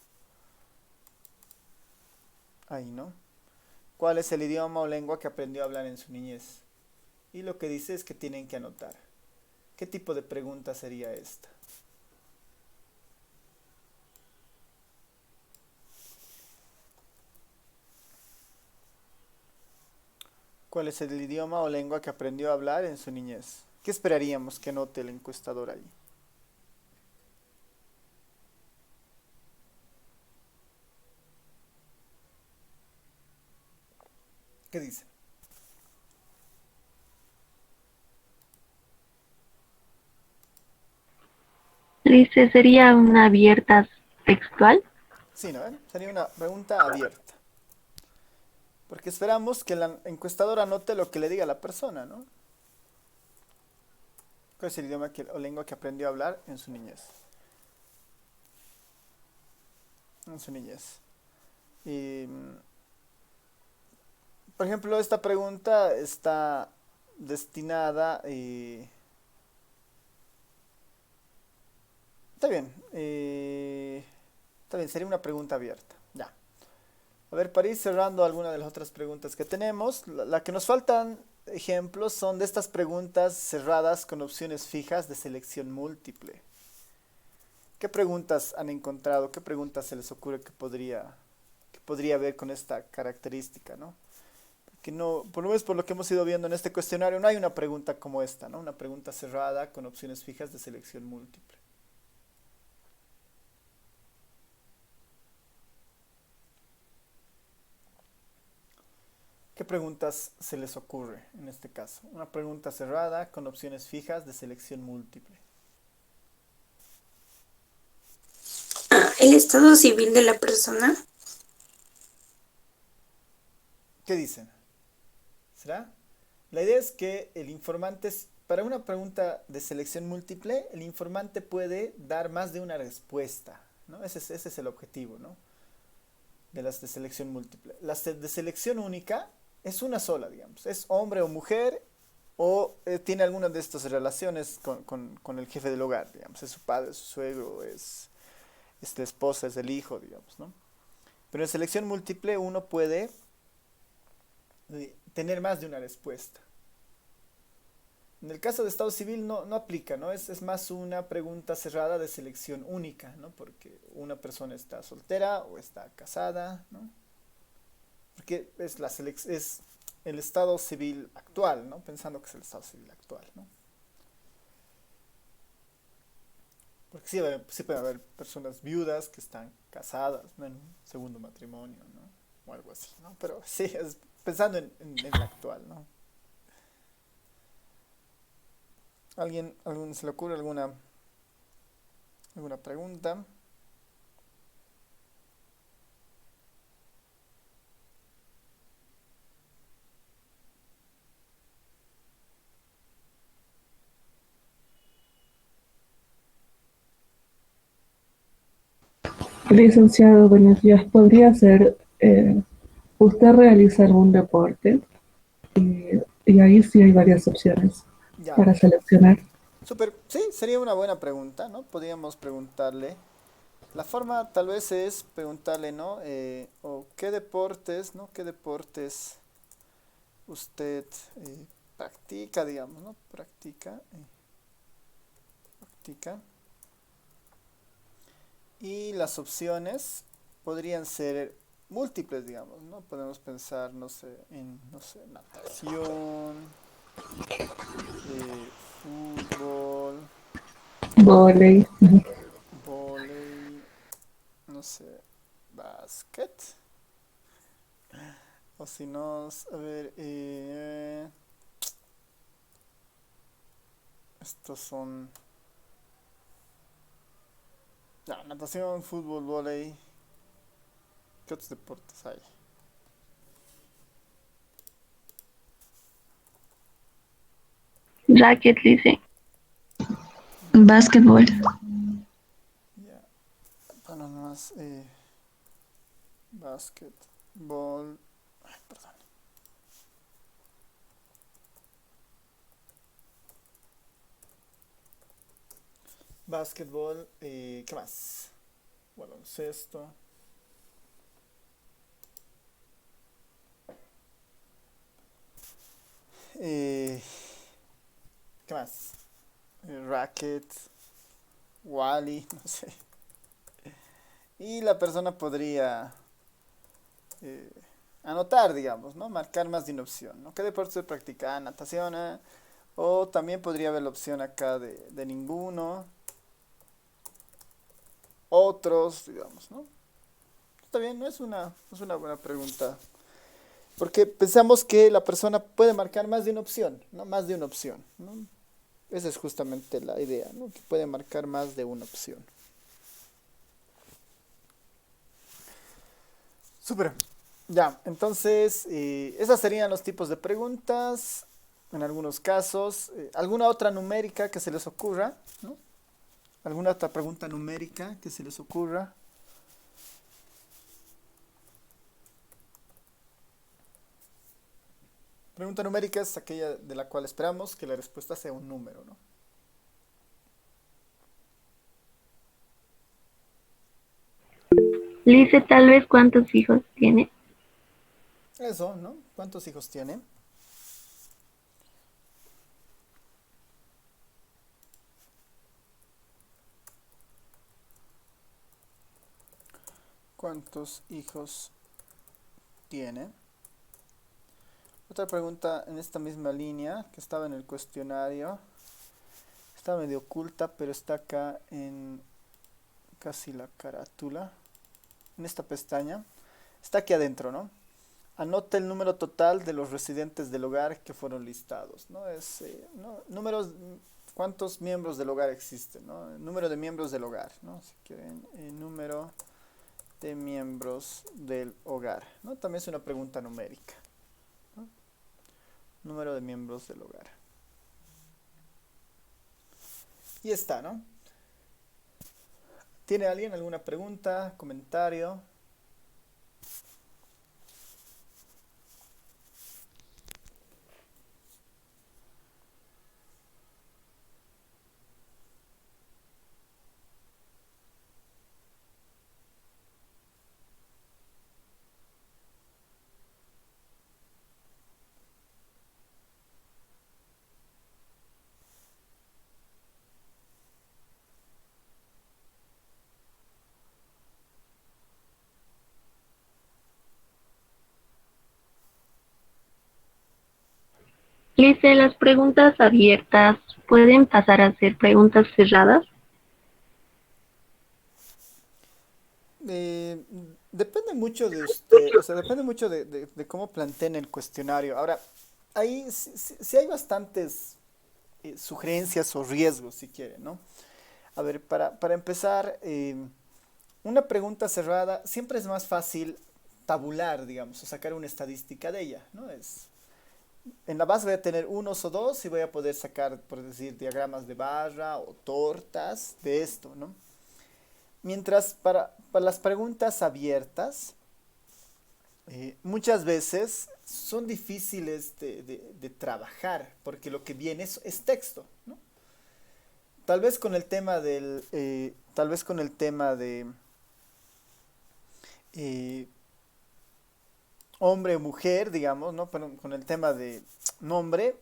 Ahí, ¿no? ¿Cuál es el idioma o lengua que aprendió a hablar en su niñez? Y lo que dice es que tienen que anotar. ¿Qué tipo de pregunta sería esta? ¿Cuál es el idioma o lengua que aprendió a hablar en su niñez? ¿Qué esperaríamos que note el encuestador ahí? ¿Qué dice? Dice, ¿sería una abierta textual? Sí, ¿no? Sería una pregunta abierta. Porque esperamos que la encuestadora anote lo que le diga la persona, ¿no? ¿Cuál es el idioma o lengua que aprendió a hablar en su niñez? En su niñez. Y, por ejemplo, esta pregunta está destinada... está bien. Está bien, sería una pregunta abierta. Ya. A ver, para ir cerrando alguna de las otras preguntas que tenemos, la que nos faltan ejemplos son de estas preguntas cerradas con opciones fijas de selección múltiple. ¿Qué preguntas han encontrado? ¿Qué preguntas se les ocurre que podría haber con esta característica, ¿no? Porque no, por lo menos por lo que hemos ido viendo en este cuestionario, no hay una pregunta como esta, ¿no? Una pregunta cerrada con opciones fijas de selección múltiple. ¿Qué preguntas se les ocurre en este caso? Una pregunta cerrada con opciones fijas de selección múltiple. El estado civil de la persona. ¿Qué dicen? ¿Será? La idea es que el informante, para una pregunta de selección múltiple, el informante puede dar más de una respuesta, ¿no? Ese es el objetivo, ¿no? De las de selección múltiple. Las de selección única es una sola, digamos. Es hombre o mujer o tiene alguna de estas relaciones con el jefe del hogar, digamos. Es su padre, es su suegro, es la esposa, es el hijo, digamos, ¿no? Pero en selección múltiple uno puede tener más de una respuesta. En el caso de estado civil no aplica, ¿no? Es más una pregunta cerrada de selección única, ¿no? Porque una persona está soltera o está casada, ¿no? Porque es el estado civil actual, ¿no? Pensando que es el estado civil actual, ¿no? Porque sí puede haber personas viudas que están casadas, ¿no? En un segundo matrimonio, ¿no? O algo así, ¿no? Pero sí, es pensando en el actual, ¿no? ¿Alguien se le ocurre alguna pregunta? Licenciado, buenos días. ¿Podría ser usted realizar un reporte Y ahí sí hay varias opciones Ya, para seleccionar. súper, sí, sería una buena pregunta, ¿no? Podríamos preguntarle. La forma tal vez es preguntarle, ¿no? O qué deportes, ¿no? ¿Qué deportes usted practica, digamos, ¿no? Practica. Y las opciones podrían ser múltiples, digamos, ¿no? Podemos pensar, no sé, en, no sé, natación, fútbol, Voley. vóley, no sé, básquet. O si no, a ver, estos son, ya, natación, fútbol, vóley. ¿Qué otros deportes hay? Racket, dice. Básquetbol. Ya, bueno, nomás, básquetbol, ay, perdón. Básquetbol, ¿qué más? Baloncesto. Eh, ¿Qué más? Racket, Wally, no sé. Y la persona podría eh, anotar, digamos, ¿no? Marcar más de una opción, ¿no? ¿Qué deporte se practica? Natación, o también podría haber la opción acá de ninguno, otros, digamos, ¿no? Está bien, no es una buena pregunta. Porque pensamos que la persona puede marcar más de una opción, ¿no? Más de una opción, ¿no? Esa es justamente la idea, ¿no? Que puede marcar más de una opción. Súper. Ya, entonces, esos serían los tipos de preguntas. En algunos casos, ¿alguna otra numérica que se les ocurra? ¿No? ¿Alguna otra pregunta numérica que se les ocurra? Pregunta numérica es aquella de la cual esperamos que la respuesta sea un número, ¿no? Dice tal vez cuántos hijos tiene. Eso, ¿no? ¿Cuántos hijos tiene? ¿Cuántos hijos tiene? Otra pregunta en esta misma línea que estaba en el cuestionario. Está medio oculta, pero está acá en casi la carátula. En esta pestaña. Está aquí adentro, ¿no? Anota el número total de los residentes del hogar que fueron listados, ¿no? Es, ¿no? Números, ¿cuántos miembros del hogar existen, ¿no? El número de miembros del hogar, ¿no? Si quieren, el número de miembros del hogar, ¿no? También es una pregunta numérica, ¿no? Número de miembros del hogar. Y está, ¿no? ¿Tiene alguien alguna pregunta, comentario? Dice las preguntas abiertas pueden pasar a ser preguntas cerradas. Eh, Depende mucho de usted, o sea, depende mucho de cómo planteen el cuestionario. Ahora, ahí sí hay bastantes sugerencias o riesgos, si quieren, ¿no? A ver, para empezar, una pregunta cerrada siempre es más fácil tabular, digamos, o sacar una estadística de ella, ¿no? En la base voy a tener unos o dos y voy a poder sacar, por decir, diagramas de barra o tortas de esto, ¿no? Mientras para las preguntas abiertas, muchas veces son difíciles de trabajar, porque lo que viene es texto, ¿no? Tal vez con el tema tal vez con el tema de eh, hombre o mujer, digamos, ¿no? Pero con el tema de nombre,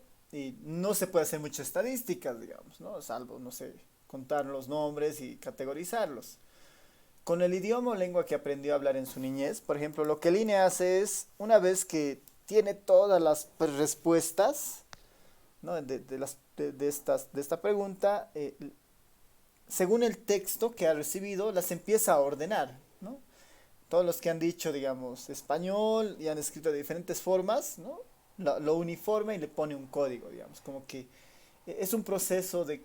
no se puede hacer muchas estadísticas, digamos, ¿no? Salvo, no sé, contar los nombres y categorizarlos. Con el idioma o lengua que aprendió a hablar en su niñez, por ejemplo, lo que el INE hace es, una vez que tiene todas las respuestas, ¿no? De esta pregunta, según el texto que ha recibido, las empieza a ordenar, ¿no? Todos los que han dicho, digamos, español y han escrito de diferentes formas, ¿no? Lo uniforma y le pone un código, digamos, como que es un proceso de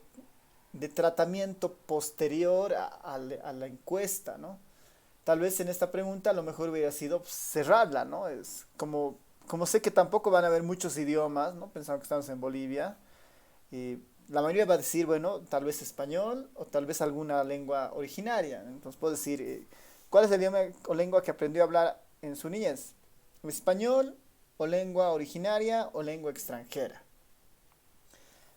tratamiento posterior a la encuesta, ¿no? Tal vez en esta pregunta lo mejor hubiera sido pues, cerrarla, ¿no? Es como sé que tampoco van a haber muchos idiomas, ¿no? Pensando que estamos en Bolivia, la mayoría va a decir, bueno, tal vez español o tal vez alguna lengua originaria. Entonces puedo decir, ¿cuál es el idioma o lengua que aprendió a hablar en su niñez? ¿Español o lengua originaria o lengua extranjera?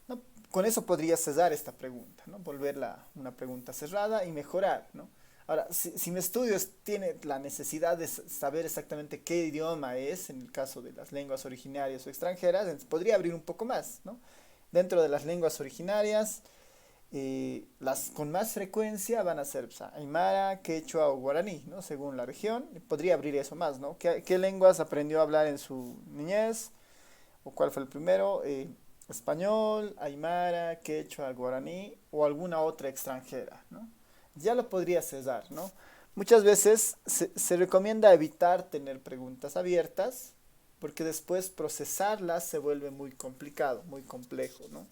¿No? Con eso podría cesar esta pregunta, ¿no? Volverla una pregunta cerrada y mejorar, ¿no? Ahora, si mi estudio tiene la necesidad de saber exactamente qué idioma es, en el caso de las lenguas originarias o extranjeras, entonces podría abrir un poco más, ¿no? Dentro de las lenguas originarias, las con más frecuencia van a ser pues, aymara, quechua o guaraní, ¿no? Según la región. Podría abrir eso más, ¿no? ¿Qué lenguas aprendió a hablar en su niñez? ¿O cuál fue el primero? Español, aymara, quechua, guaraní o alguna otra extranjera, ¿no? Ya lo podría cesar, ¿no? Muchas veces se recomienda evitar tener preguntas abiertas porque después procesarlas se vuelve muy complicado, muy complejo, ¿no?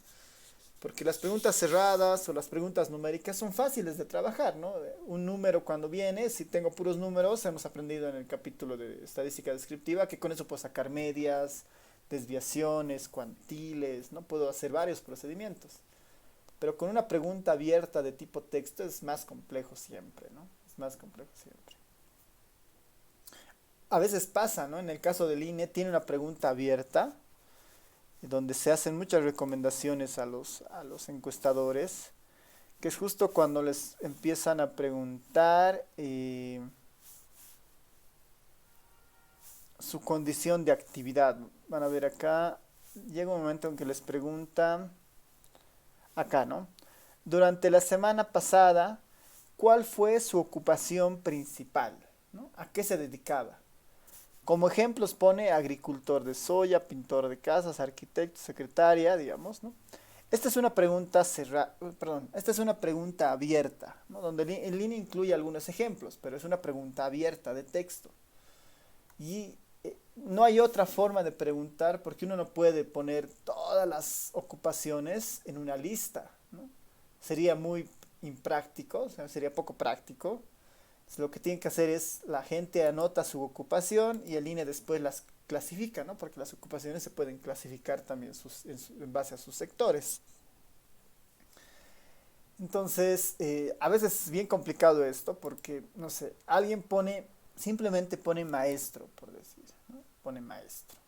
Porque las preguntas cerradas o las preguntas numéricas son fáciles de trabajar, ¿no? Un número cuando viene, si tengo puros números, hemos aprendido en el capítulo de estadística descriptiva que con eso puedo sacar medias, desviaciones, cuantiles, ¿no? Puedo hacer varios procedimientos. Pero con una pregunta abierta de tipo texto es más complejo siempre, ¿no? Es más complejo siempre. A veces pasa, ¿no? En el caso del INE tiene una pregunta abierta donde se hacen muchas recomendaciones a los encuestadores, que es justo cuando les empiezan a preguntar su condición de actividad. Van a ver acá, llega un momento en que les preguntan, acá, ¿no? Durante la semana pasada, ¿cuál fue su ocupación principal? ¿No? ¿A qué se dedicaba? Como ejemplos pone agricultor de soya, pintor de casas, arquitecto, secretaria, digamos, ¿no? Esta es una pregunta esta es una pregunta abierta, ¿no? Donde en línea incluye algunos ejemplos, pero es una pregunta abierta de texto. Y no hay otra forma de preguntar porque uno no puede poner todas las ocupaciones en una lista, ¿no? Sería muy impráctico, o sea, sería poco práctico. Lo que tienen que hacer es, la gente anota su ocupación y el INE después las clasifica, ¿no? Porque las ocupaciones se pueden clasificar también en base a sus sectores. Entonces, a veces es bien complicado esto porque, no sé, alguien simplemente pone maestro, por decir, ¿no? Pone maestro.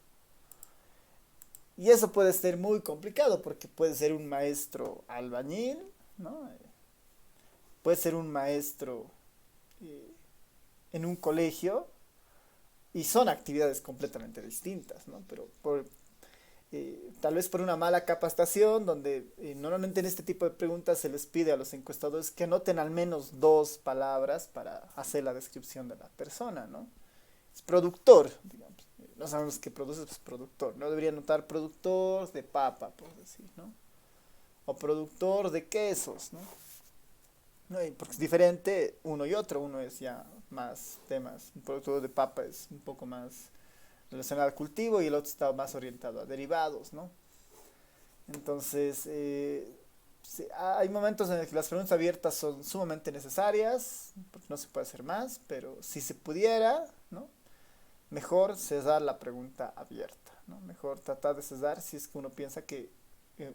Y eso puede ser muy complicado porque puede ser un maestro albañil, ¿no? Puede ser un maestro en un colegio y son actividades completamente distintas, ¿no? Pero tal vez por una mala capacitación, donde normalmente en este tipo de preguntas se les pide a los encuestadores que anoten al menos 2 palabras para hacer la descripción de la persona, ¿no? Es productor, digamos. No sabemos qué produce, pues productor. No debería anotar productor de papa, por decir, ¿no? O productor de quesos, ¿no? ¿No? Porque es diferente uno y otro. Uno es ya más temas. Un productor de papa es un poco más relacionado al cultivo y el otro está más orientado a derivados, ¿no? Entonces, sí, hay momentos en los que las preguntas abiertas son sumamente necesarias, porque no se puede hacer más, pero si se pudiera, ¿no? Mejor cesar la pregunta abierta, ¿no? Mejor tratar de cesar si es que uno piensa que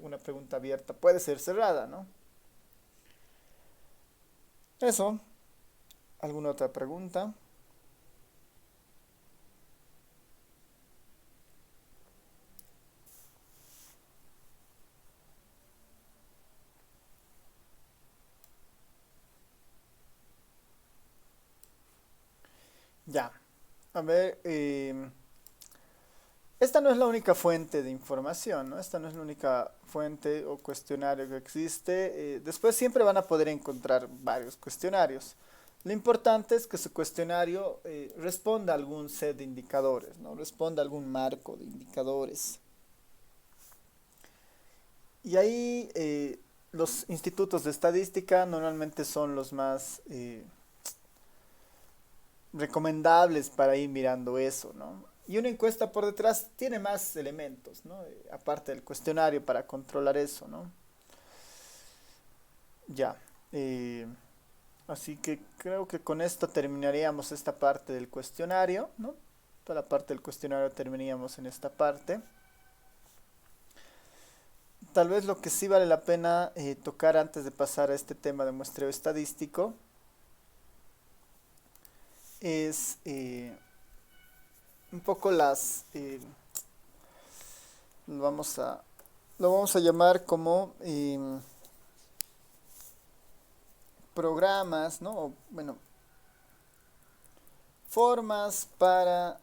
una pregunta abierta puede ser cerrada, ¿no? Eso. ¿Alguna otra pregunta? Ya. A ver, esta no es la única fuente de información, ¿no? Esta no es la única fuente o cuestionario que existe. Después siempre van a poder encontrar varios cuestionarios. Lo importante es que su cuestionario responda a algún set de indicadores, ¿no? Responda a algún marco de indicadores. Y ahí los institutos de estadística normalmente son los más recomendables para ir mirando eso, ¿no? Y una encuesta por detrás tiene más elementos, ¿no? Aparte del cuestionario para controlar eso, ¿no? Ya. Así que creo que con esto terminaríamos esta parte del cuestionario, ¿no? Toda la parte del cuestionario terminaríamos en esta parte. Tal vez lo que sí vale la pena tocar antes de pasar a este tema de muestreo estadístico es un poco lo vamos a llamar como programas, ¿no? O, bueno, formas para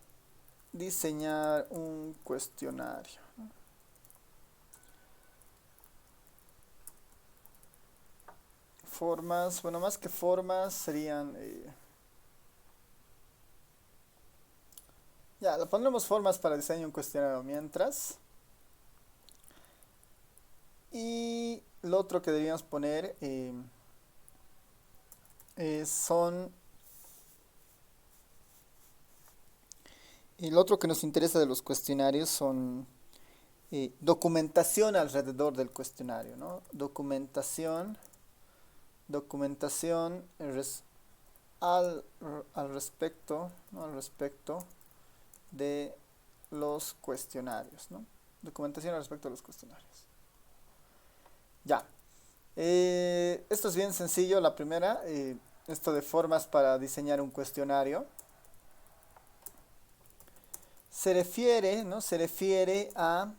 diseñar un cuestionario. Formas, bueno, más que formas serían... ya, le pondremos formas para diseñar un cuestionario mientras. Y lo otro que deberíamos poner son... Y lo otro que nos interesa de los cuestionarios son documentación alrededor del cuestionario, ¿no? Documentación al respecto, ¿no? Al respecto de los cuestionarios, ¿no? Documentación al respecto de los cuestionarios. Ya. Esto es bien sencillo, la primera, esto de formas para diseñar un cuestionario. Se refiere, ¿no? Se refiere a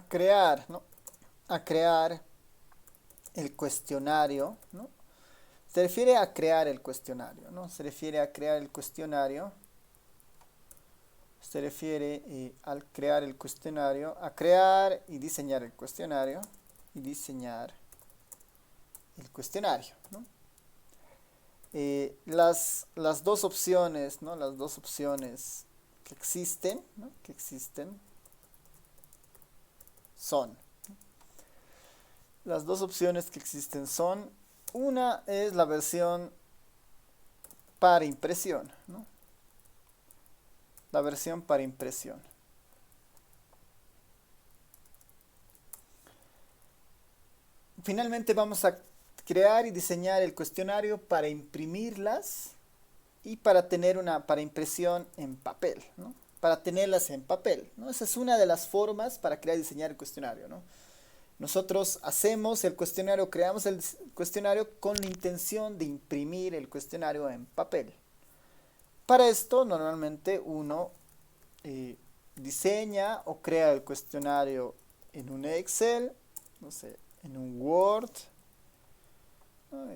crear, ¿no? A crear el cuestionario, ¿no? Se refiere a crear el cuestionario, ¿no? Se refiere a crear el cuestionario. Se refiere al crear el cuestionario, a crear y diseñar el cuestionario. Y diseñar el cuestionario, ¿no? Las dos opciones, ¿no? Las dos opciones que existen, ¿no? Que existen son. Las dos opciones que existen son, una es la versión para impresión, ¿no? La versión para impresión. Finalmente vamos a crear y diseñar el cuestionario para imprimirlas y para tener para impresión en papel, ¿no? Para tenerlas en papel, ¿no? Esa es una de las formas para crear y diseñar el cuestionario, ¿no? Nosotros hacemos el cuestionario, creamos el cuestionario con la intención de imprimir el cuestionario en papel. Para esto, normalmente uno diseña o crea el cuestionario en un Excel, no sé, en un Word, ¿no?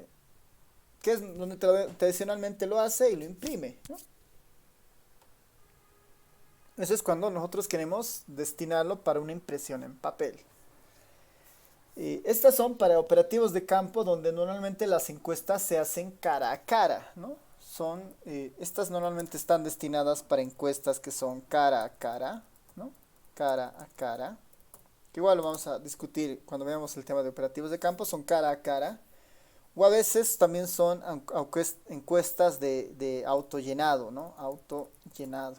Que es donde tradicionalmente lo hace y lo imprime, ¿no? Eso es cuando nosotros queremos destinarlo para una impresión en papel. Estas son para operativos de campo donde normalmente las encuestas se hacen cara a cara, ¿no? Estas normalmente están destinadas para encuestas que son cara a cara, ¿no? Cara a cara. Que igual lo vamos a discutir cuando veamos el tema de operativos de campo, son cara a cara. O a veces también son encuestas de autollenado, ¿no? Autollenado.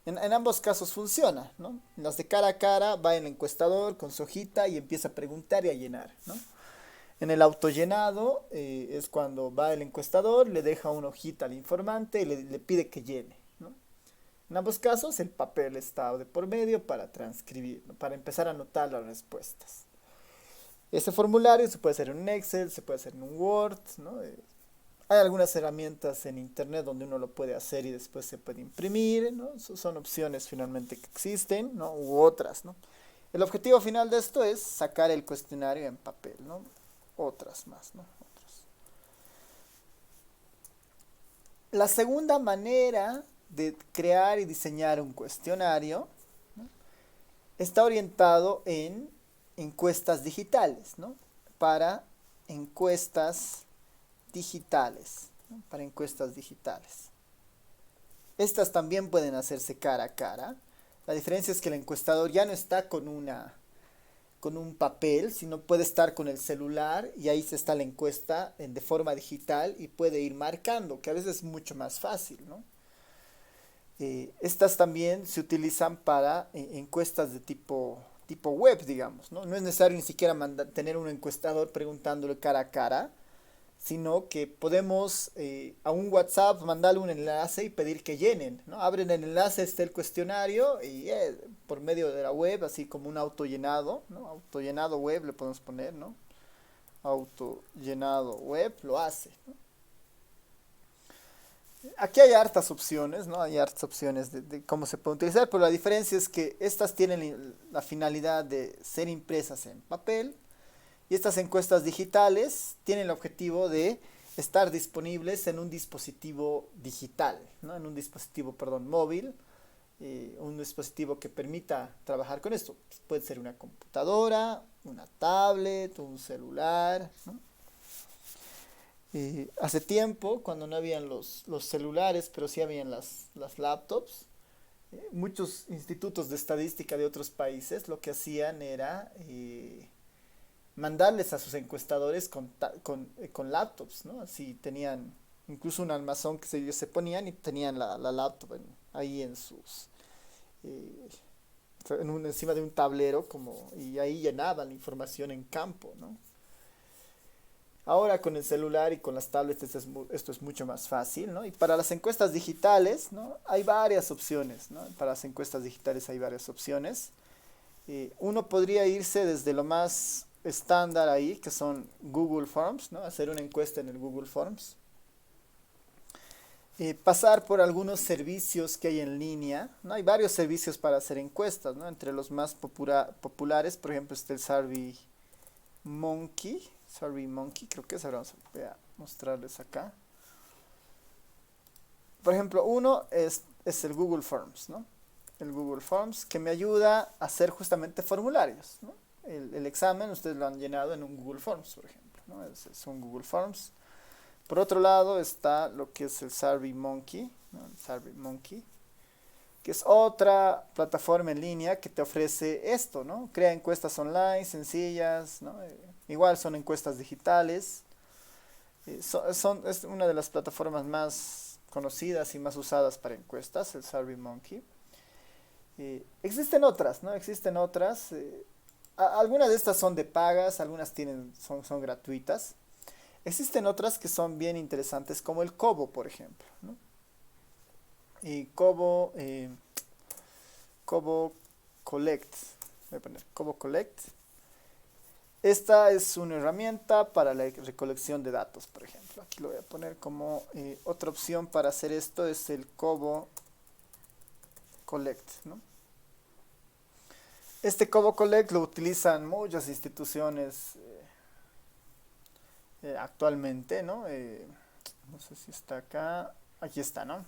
En ambos casos funciona, ¿no? En las de cara a cara va el encuestador con su hojita y empieza a preguntar y a llenar, ¿no? En el autollenado es cuando va el encuestador, le deja una hojita al informante y le pide que llene, ¿no? En ambos casos el papel está de por medio para transcribir, ¿no? Para empezar a anotar las respuestas. Este formulario se puede hacer en un Excel, se puede hacer en un Word, ¿no? Hay algunas herramientas en internet donde uno lo puede hacer y después se puede imprimir, ¿no? Son opciones finalmente que existen, ¿no? U otras, ¿no? El objetivo final de esto es sacar el cuestionario en papel, ¿no? otras más, ¿no? La segunda manera de crear y diseñar un cuestionario, ¿no?, está orientado en encuestas digitales, ¿no? Para encuestas digitales, ¿no? Para encuestas digitales. Estas también pueden hacerse cara a cara. La diferencia es que el encuestador ya no está con un papel, sino puede estar con el celular y ahí se está la encuesta de forma digital y puede ir marcando, que a veces es mucho más fácil, ¿no? Estas también se utilizan para encuestas de tipo web, digamos, ¿no? No es necesario ni siquiera tener un encuestador preguntándole cara a cara, sino que podemos a un WhatsApp mandarle un enlace y pedir que llenen, ¿no? Abren el enlace, está el cuestionario y por medio de la web, así como un autollenado, ¿no? Autollenado web le podemos poner, ¿no? Autollenado web lo hace, ¿no? Aquí hay hartas opciones, ¿no? Hay hartas opciones de cómo se puede utilizar, pero la diferencia es que estas tienen la finalidad de ser impresas en papel. Y estas encuestas digitales tienen el objetivo de estar disponibles en un dispositivo digital, ¿no? En un dispositivo, móvil, un dispositivo que permita trabajar con esto. Puede ser una computadora, una tablet, un celular, ¿no? Hace tiempo, cuando no habían los celulares, pero sí habían las laptops, muchos institutos de estadística de otros países lo que hacían era mandarles a sus encuestadores con laptops, ¿no? Así tenían incluso un almazón que ellos se ponían y tenían la laptop ahí en sus encima de un tablero y ahí llenaban la información en campo, ¿no? Ahora con el celular y con las tablets esto es mucho más fácil, ¿no? Y para las encuestas digitales, ¿no?, hay varias opciones, ¿no? Para las encuestas digitales hay varias opciones. Uno podría irse desde lo más estándar ahí, que son Google Forms, ¿no? Hacer una encuesta en el Google Forms. Pasar por algunos servicios que hay en línea, ¿no? Hay varios servicios para hacer encuestas, ¿no? Entre los más populares, por ejemplo, está el SurveyMonkey, creo que es, ahora voy a mostrarles acá. Por ejemplo, uno es el Google Forms, ¿no? El Google Forms, que me ayuda a hacer justamente formularios, ¿no? El examen ustedes lo han llenado en un Google Forms, por ejemplo, ¿no? Es un Google Forms. Por otro lado está lo que es el SurveyMonkey, ¿no? El SurveyMonkey, que es otra plataforma en línea que te ofrece esto, ¿no? Crea encuestas online sencillas, ¿no? Igual son encuestas digitales. Es una de las plataformas más conocidas y más usadas para encuestas, el SurveyMonkey. Existen otras, ¿no? Existen otras. Algunas de estas son de pagas, algunas son gratuitas. Existen otras que son bien interesantes, como el Kobo, por ejemplo, ¿no? Y Kobo Collect. Voy a poner Kobo Collect. Esta es una herramienta para la recolección de datos, por ejemplo. Aquí lo voy a poner como otra opción para hacer esto, es el Kobo Collect, ¿no? Este Kobo Collect lo utilizan muchas instituciones actualmente, ¿no? No sé si está acá. Aquí está, ¿no?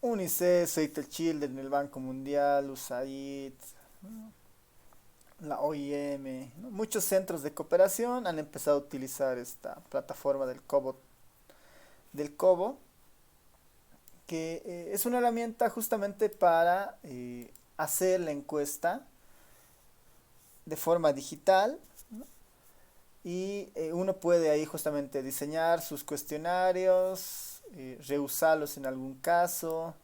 UNICEF, Save the Children, el Banco Mundial, USAID, ¿no?, la OIM, ¿no? Muchos centros de cooperación han empezado a utilizar esta plataforma del Kobo, que es una herramienta justamente para hacer la encuesta de forma digital, ¿no? Y uno puede ahí justamente diseñar sus cuestionarios, reusarlos en algún caso.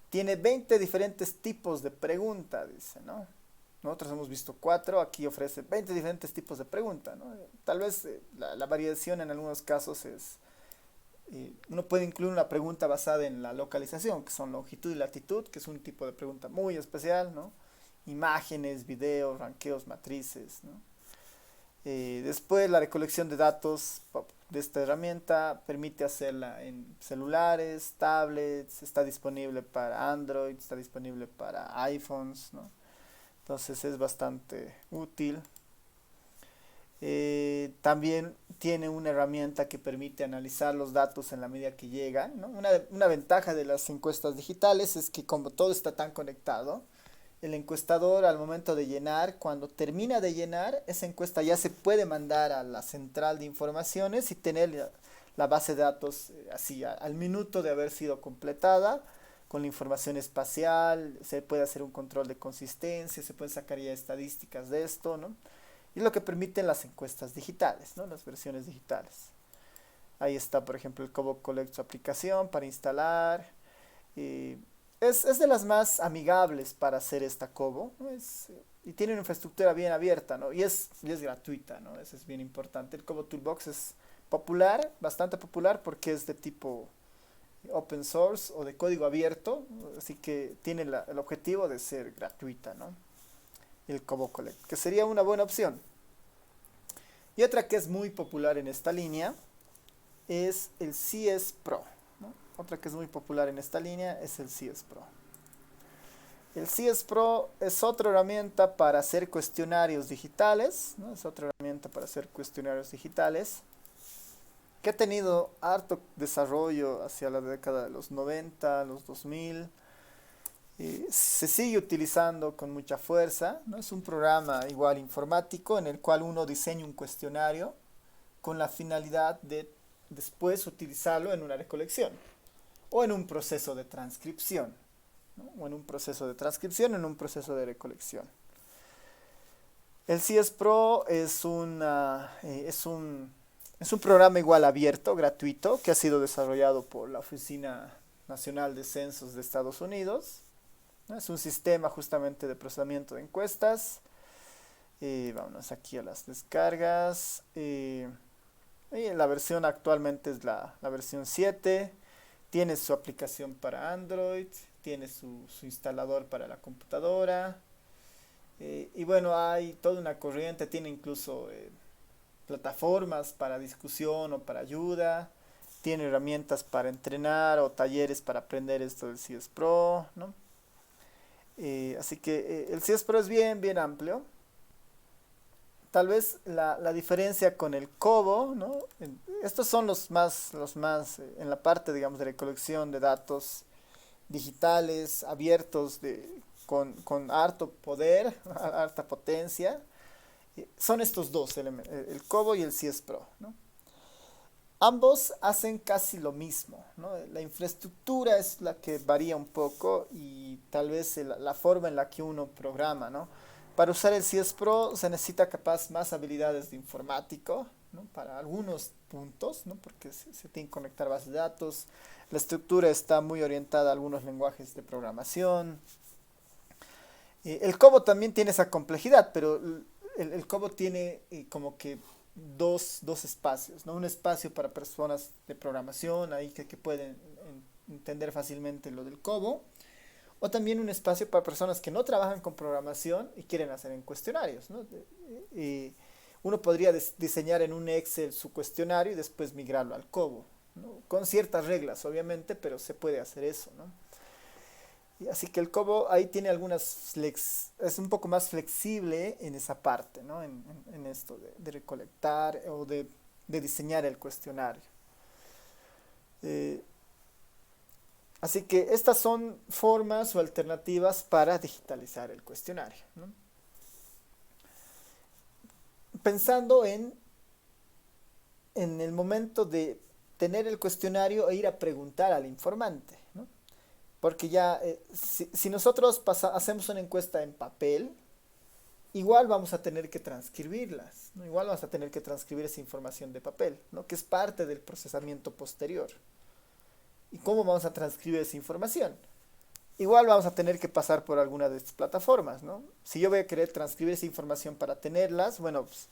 Tiene 20 diferentes tipos de preguntas, dice, ¿no? Nosotros hemos visto 4, aquí ofrece 20 diferentes tipos de preguntas, ¿no? Tal vez la variación en algunos casos es, uno puede incluir una pregunta basada en la localización, que son longitud y latitud, que es un tipo de pregunta muy especial, ¿no? Imágenes, videos, ranqueos, matrices, ¿no? Después la recolección de datos de esta herramienta permite hacerla en celulares, tablets, está disponible para Android, está disponible para iPhones, ¿no? Entonces es bastante útil. También tiene una herramienta que permite analizar los datos en la medida que llegan, ¿no? Una ventaja de las encuestas digitales es que como todo está tan conectado, el encuestador al momento de llenar, cuando termina de llenar, esa encuesta ya se puede mandar a la central de informaciones y tener la base de datos así al minuto de haber sido completada, con la información espacial, se puede hacer un control de consistencia, se pueden sacar ya estadísticas de esto, ¿no? Y lo que permiten las encuestas digitales, ¿no? Las versiones digitales. Ahí está, por ejemplo, el Cobo Collect, su aplicación para instalar. Es de las más amigables para hacer esta Cobo, ¿no? Y tiene una infraestructura bien abierta, ¿no? Y es gratuita, ¿no? Eso es bien importante. El Cobo Toolbox es popular, bastante popular, porque es de tipo open source o de código abierto, así que tiene el objetivo de ser gratuita, ¿no? El Cobo Collect, que sería una buena opción. Y otra que es muy popular en esta línea es el CS Pro, ¿no? Otra que es muy popular en esta línea es el CS Pro. El CS Pro es otra herramienta para hacer cuestionarios digitales, ¿no? Es otra herramienta para hacer cuestionarios digitales que ha tenido harto desarrollo hacia la década de los 90, los 2000. Se sigue utilizando con mucha fuerza, ¿no? Es un programa igual informático en el cual uno diseña un cuestionario con la finalidad de después utilizarlo en una recolección o en un proceso de transcripción, ¿no? O en un proceso de transcripción, en un proceso de recolección. El CS Pro es un programa igual abierto, gratuito, que ha sido desarrollado por la Oficina Nacional de Censos de Estados Unidos. Es un sistema justamente de procesamiento de encuestas. Vámonos aquí a las descargas. Y la versión actualmente es la versión 7. Tiene su aplicación para Android. Tiene su instalador para la computadora. Y bueno, hay toda una corriente. Tiene incluso plataformas para discusión o para ayuda. Tiene herramientas para entrenar o talleres para aprender esto del CS Pro, ¿no? Así que el CS Pro es bien amplio. Tal vez la diferencia con el Cobo, ¿no? Estos son los más en la parte, digamos, de recolección de datos digitales, abiertos, con harto poder, harta potencia. Son estos dos elementos, el Cobo y el CS Pro, ¿no? Ambos hacen casi lo mismo, ¿no? La infraestructura es la que varía un poco y tal vez la forma en la que uno programa, ¿no? Para usar el CS Pro se necesita capaz más habilidades de informático, ¿no? Para algunos puntos, ¿no? Porque se tienen que conectar bases de datos. La estructura está muy orientada a algunos lenguajes de programación. El Cobo también tiene esa complejidad, pero el Cobo tiene como que dos espacios, ¿no? Un espacio para personas de programación, ahí que pueden entender fácilmente lo del Cobo, o también un espacio para personas que no trabajan con programación y quieren hacer en cuestionarios, ¿no? Uno podría diseñar en un Excel su cuestionario y después migrarlo al Cobo, ¿no? Con ciertas reglas, obviamente, pero se puede hacer eso, ¿no? Y así que el Cobo ahí tiene es un poco más flexible en esa parte, ¿no? En esto de recolectar o de diseñar el cuestionario. Así que estas son formas o alternativas para digitalizar el cuestionario, ¿no? Pensando en el momento de tener el cuestionario e ir a preguntar al informante, ¿no? Porque ya, si nosotros hacemos una encuesta en papel, igual vamos a tener que transcribirlas, ¿no? Igual vamos a tener que transcribir esa información de papel, ¿no? Que es parte del procesamiento posterior. ¿Y cómo vamos a transcribir esa información? Igual vamos a tener que pasar por alguna de estas plataformas, ¿no? Si yo voy a querer transcribir esa información para tenerlas, bueno, pues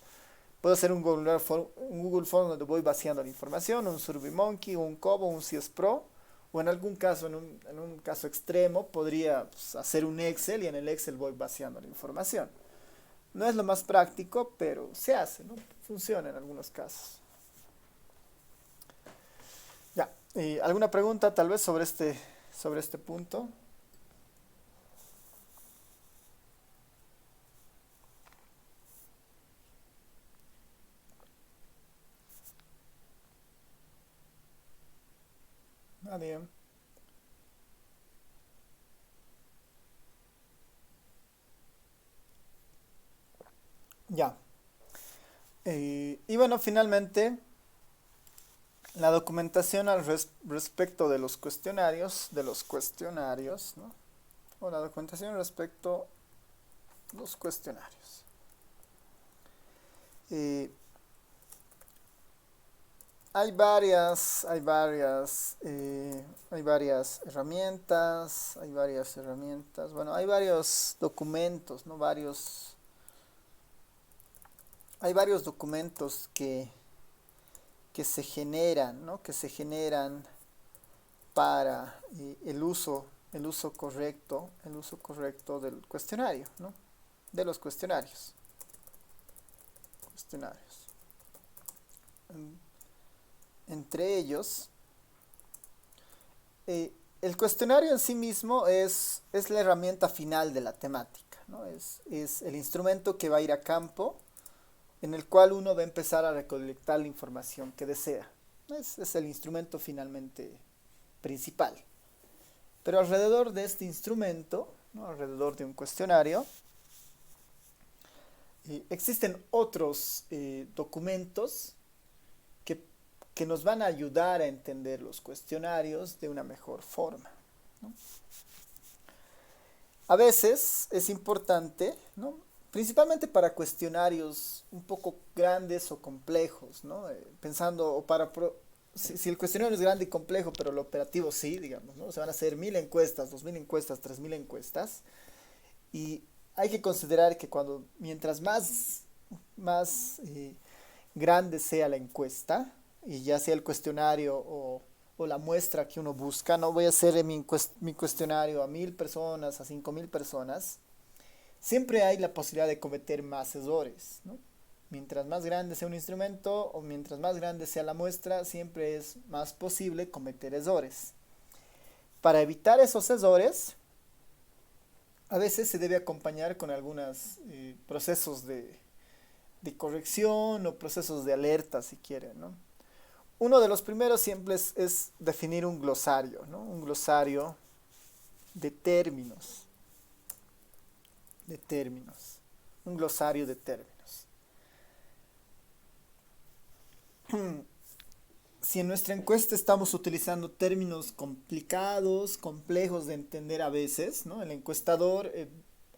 puedo hacer un Google Form donde voy vaciando la información, un SurveyMonkey, un Cobo, un CS Pro, o en algún caso, en un caso extremo, podría pues, hacer un Excel y en el Excel voy vaciando la información. No es lo más práctico, pero se hace, ¿no? Funciona en algunos casos. Ya, ¿alguna pregunta tal vez sobre este punto? Nadie. Ya. Y bueno, finalmente, la documentación respecto de los cuestionarios, ¿no? O la documentación respecto a los cuestionarios. Hay varias herramientas, bueno, hay varios documentos, ¿no? Hay varios documentos que se generan, ¿no? Que se generan para el uso correcto del cuestionario, ¿no? De los cuestionarios. Entre ellos, el cuestionario en sí mismo es la herramienta final de la temática, ¿no? Es el instrumento que va a ir a campo, en el cual uno va a empezar a recolectar la información que desea. Es el instrumento finalmente principal. Pero alrededor de este instrumento, ¿no? Alrededor de un cuestionario, existen otros documentos que nos van a ayudar a entender los cuestionarios de una mejor forma, ¿no? A veces es importante, ¿no? Principalmente para cuestionarios un poco grandes o complejos, ¿no? Pensando, si el cuestionario es grande y complejo, pero el operativo sí, digamos, ¿no? Se van a hacer 1000 encuestas, 2000 encuestas, 3000 encuestas, y hay que considerar que mientras más grande sea la encuesta, y ya sea el cuestionario o la muestra que uno busca, no voy a hacer mi cuestionario a 1000 personas, a 5000 personas, siempre hay la posibilidad de cometer más errores, ¿no? Mientras más grande sea un instrumento o mientras más grande sea la muestra, siempre es más posible cometer errores. Para evitar esos errores, a veces se debe acompañar con algunos procesos de corrección o procesos de alerta, si quieren, ¿no? Uno de los primeros siempre es definir un glosario, ¿no? Un glosario de términos. Un glosario de términos. Si en nuestra encuesta estamos utilizando términos complicados, complejos de entender a veces, ¿no? El encuestador,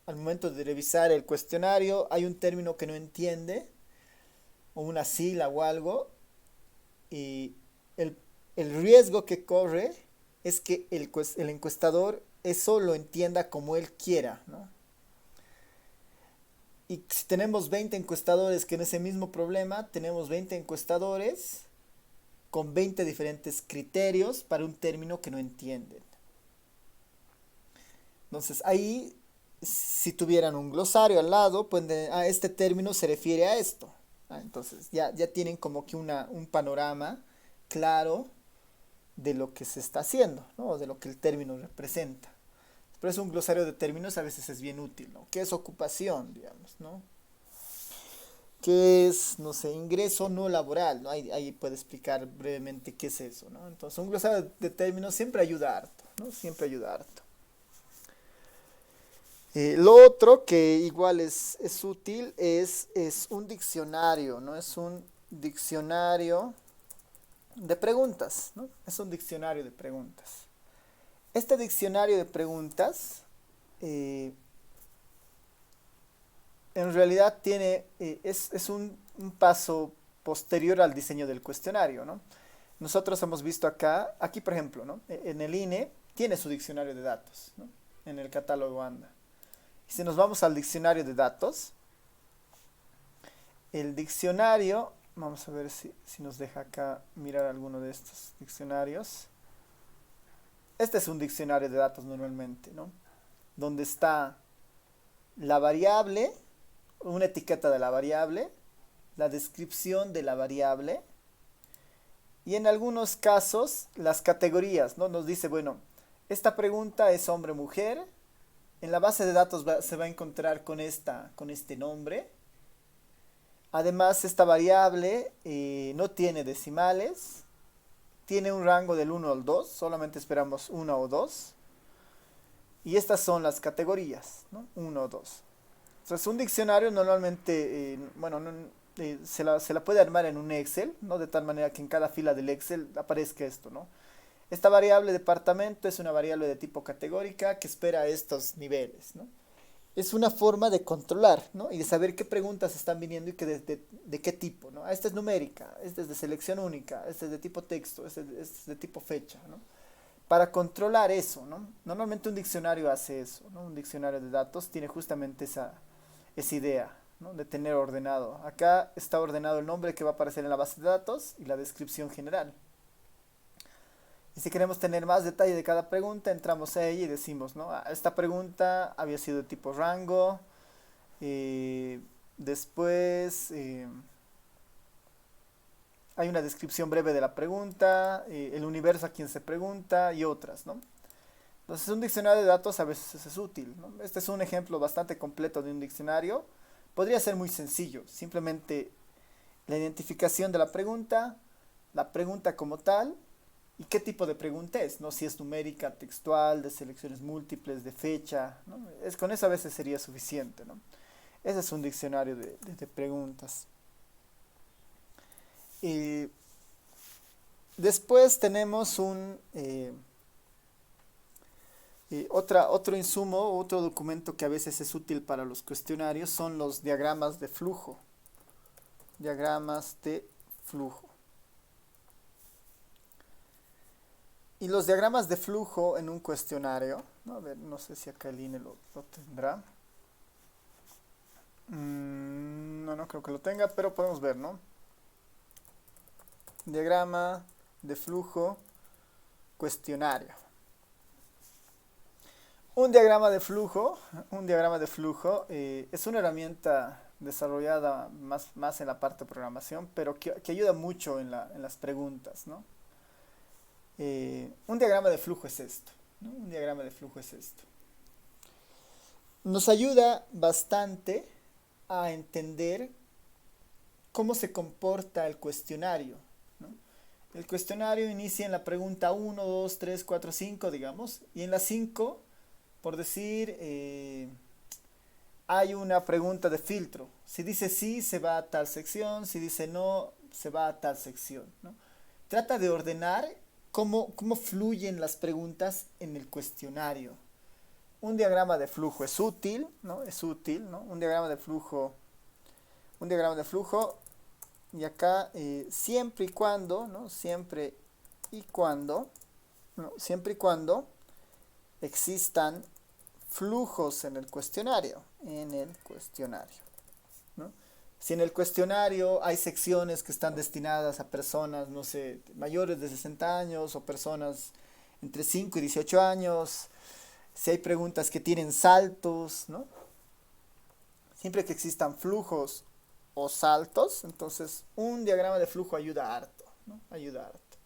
al momento de revisar el cuestionario, hay un término que no entiende, o una sigla o algo, y el riesgo que corre es que el encuestador eso lo entienda como él quiera, ¿no? Y si tenemos 20 encuestadores que en ese mismo problema, tenemos 20 encuestadores con 20 diferentes criterios para un término que no entienden. Entonces ahí, si tuvieran un glosario al lado, pueden, este término se refiere a esto. Entonces ya tienen como que un panorama claro de lo que se está haciendo, ¿no? De lo que el término representa. Por eso un glosario de términos a veces es bien útil, ¿no? ¿Qué es ocupación, digamos, ¿no? ¿Qué es, no sé, ingreso no laboral, ¿no? Ahí puede explicar brevemente qué es eso, ¿no? Entonces un glosario de términos siempre ayuda harto, ¿no? Siempre ayuda harto. Lo otro que igual es útil es un diccionario, ¿no? Es un diccionario de preguntas, ¿no? Es un diccionario de preguntas. Este diccionario de preguntas en realidad es un paso posterior al diseño del cuestionario, ¿no? Nosotros hemos visto aquí por ejemplo, ¿no? En el INE tiene su diccionario de datos, ¿no? En el catálogo ANDA. Y si nos vamos al diccionario de datos, el diccionario, vamos a ver si nos deja acá mirar alguno de estos diccionarios. Este es un diccionario de datos normalmente, ¿no? Donde está la variable, una etiqueta de la variable, la descripción de la variable y en algunos casos las categorías, ¿no? Nos dice, bueno, esta pregunta es hombre o mujer. En la base de datos se va a encontrar con este nombre. Además, esta variable no tiene decimales. tiene un rango del 1 al 2, solamente esperamos 1 o 2. Y estas son las categorías, ¿no? 1 o 2. Entonces un diccionario normalmente, se la puede armar en un Excel, ¿no? De tal manera que en cada fila del Excel aparezca esto, ¿no? Esta variable departamento es una variable de tipo categórica que espera estos niveles, ¿no? Es una forma de controlar, ¿no? Y de saber qué preguntas están viniendo y de qué tipo, ¿no? Esta es numérica, esta es de selección única, esta es de tipo texto, esta es de tipo fecha, ¿no? Para controlar eso, ¿no? Normalmente un diccionario hace eso, ¿no? Un diccionario de datos tiene justamente esa idea, ¿no? De tener ordenado. Acá está ordenado el nombre que va a aparecer en la base de datos y la descripción general. Y si queremos tener más detalle de cada pregunta, entramos a ella y decimos, ¿no? Esta pregunta había sido de tipo rango. Después hay una descripción breve de la pregunta, el universo a quien se pregunta y otras, ¿no? Entonces un diccionario de datos a veces es útil, ¿no? Este es un ejemplo bastante completo de un diccionario. Podría ser muy sencillo, simplemente la identificación de la pregunta como tal, y qué tipo de pregunta es, ¿no? Si es numérica, textual, de selecciones múltiples, de fecha, ¿no? Con eso a veces sería suficiente, ¿no? Ese es un diccionario de preguntas. Después tenemos otro insumo, otro documento que a veces es útil para los cuestionarios son los diagramas de flujo. Diagramas de flujo. Y los diagramas de flujo en un cuestionario, ¿no? A ver, no sé si acá el INE lo tendrá. No creo que lo tenga, pero podemos ver, ¿no? Diagrama de flujo cuestionario. Un diagrama de flujo es una herramienta desarrollada más en la parte de programación, pero que ayuda mucho en las preguntas, ¿no? Un diagrama de flujo es esto, ¿no? Un diagrama de flujo es esto. Nos ayuda bastante a entender cómo se comporta el cuestionario, ¿no? El cuestionario inicia en la pregunta 1, 2, 3, 4, 5, digamos, y en la 5, por decir, hay una pregunta de filtro. Si dice sí, se va a tal sección, si dice no, se va a tal sección, ¿no? Trata de ordenar cómo fluyen las preguntas en el cuestionario. Un diagrama de flujo es útil, ¿no? Es útil, ¿no? Un diagrama de flujo, y acá siempre y cuando, ¿no? Siempre y cuando existan flujos en el cuestionario, ¿no? Si en el cuestionario hay secciones que están destinadas a personas, no sé, mayores de 60 años o personas entre 5 y 18 años, si hay preguntas que tienen saltos, ¿no? Siempre que existan flujos o saltos, entonces un diagrama de flujo ayuda harto, ¿no? Ayuda harto.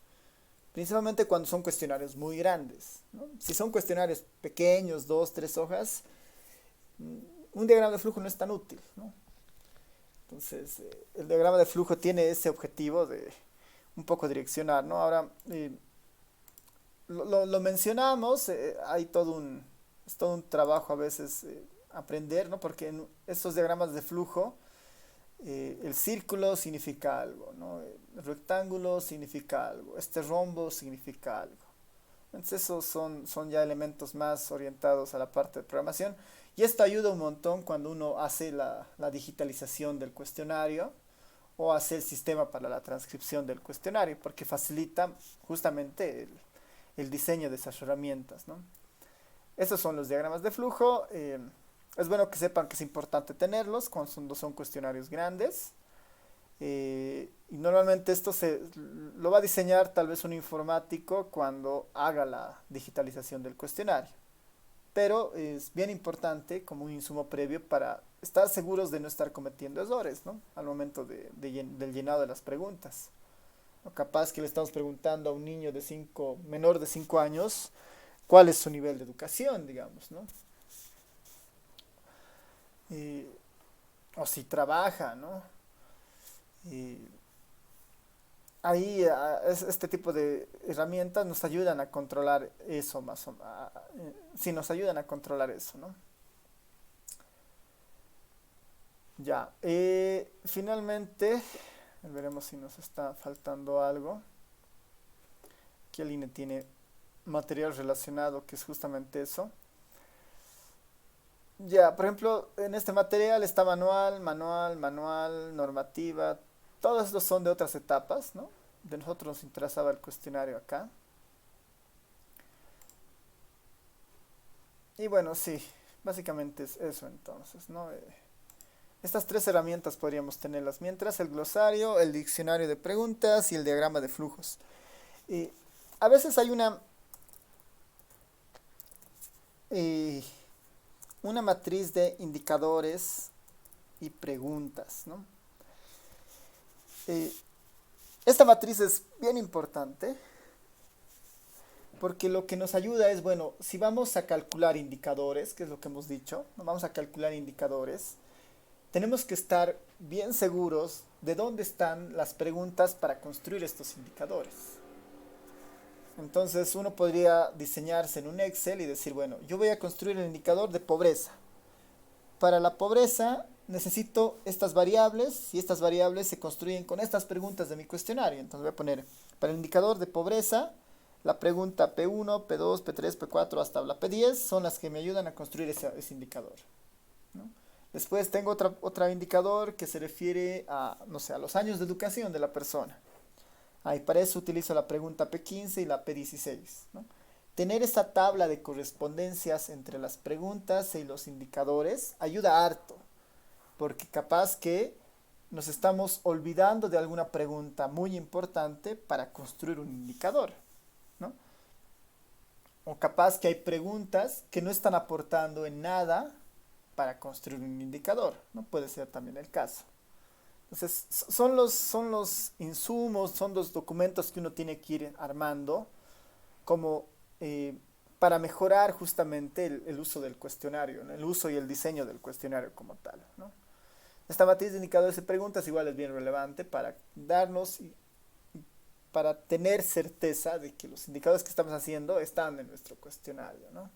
Principalmente cuando son cuestionarios muy grandes, ¿no? Si son cuestionarios pequeños, 2, 3 hojas, un diagrama de flujo no es tan útil, ¿no? Entonces, el diagrama de flujo tiene ese objetivo de un poco direccionar, ¿no? Ahora, lo mencionamos, es todo un trabajo a veces aprender, ¿no? Porque en estos diagramas de flujo, el círculo significa algo, ¿no? El rectángulo significa algo, este rombo significa algo. Entonces esos son ya elementos más orientados a la parte de programación, y esto ayuda un montón cuando uno hace la digitalización del cuestionario o hace el sistema para la transcripción del cuestionario, porque facilita justamente el diseño de esas herramientas, ¿no? Esos son los diagramas de flujo. Es bueno que sepan que es importante tenerlos cuando son cuestionarios grandes. Y normalmente esto lo va a diseñar tal vez un informático cuando haga la digitalización del cuestionario. Pero es bien importante como un insumo previo para estar seguros de no estar cometiendo errores, ¿no? Al momento del llenado de las preguntas. ¿No? Capaz que le estamos preguntando a un niño menor de 5 años cuál es su nivel de educación, digamos, ¿no? O si trabaja, ¿no? ahí este tipo de herramientas nos ayudan a controlar eso más o menos. Sí, nos ayudan a controlar eso, ¿no? Ya, finalmente, veremos si nos está faltando algo. Aquí el INE tiene material relacionado que es justamente eso. Ya, por ejemplo, en este material está manual, normativa. Todos estos son de otras etapas, ¿no? De nosotros nos interesaba el cuestionario acá. Y bueno, sí, básicamente es eso entonces, ¿no? Estas tres herramientas podríamos tenerlas mientras el glosario, el diccionario de preguntas y el diagrama de flujos. Y a veces hay una matriz de indicadores y preguntas, ¿no? Esta matriz es bien importante porque lo que nos ayuda es, bueno, si vamos a calcular indicadores, que es lo que hemos dicho, ¿no? Vamos a calcular indicadores, tenemos que estar bien seguros de dónde están las preguntas para construir estos indicadores. Entonces uno podría diseñarse en un Excel y decir, bueno, yo voy a construir el indicador de pobreza. Para la pobreza necesito estas variables y estas variables se construyen con estas preguntas de mi cuestionario. Entonces voy a poner, para el indicador de pobreza, la pregunta P1, P2, P3, P4 hasta la P10 son las que me ayudan a construir ese indicador, ¿no? Después tengo otro indicador que se refiere a, no sé, a los años de educación de la persona. Ahí para eso utilizo la pregunta P15 y la P16, ¿no? Tener esa tabla de correspondencias entre las preguntas y los indicadores ayuda harto, porque capaz que nos estamos olvidando de alguna pregunta muy importante para construir un indicador, ¿no? O capaz que hay preguntas que no están aportando en nada para construir un indicador, ¿no? Puede ser también el caso. Entonces, son los insumos, son los documentos que uno tiene que ir armando como para mejorar justamente el uso del cuestionario, ¿no? El uso y el diseño del cuestionario como tal, ¿no? Esta matriz de indicadores y preguntas igual es bien relevante para darnos, para tener certeza de que los indicadores que estamos haciendo están en nuestro cuestionario, ¿no?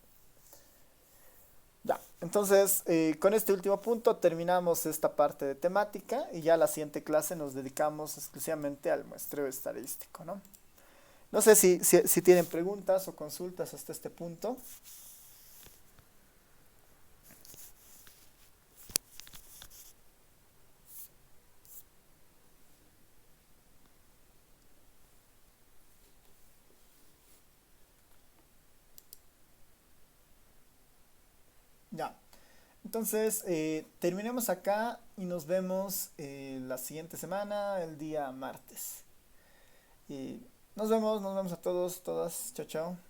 Ya, entonces con este último punto terminamos esta parte de temática y ya la siguiente clase nos dedicamos exclusivamente al muestreo estadístico, ¿no? No sé si tienen preguntas o consultas hasta este punto. Ya, entonces terminemos acá y nos vemos la siguiente semana, el día martes. Y nos vemos a todos, todas. Chao, chao.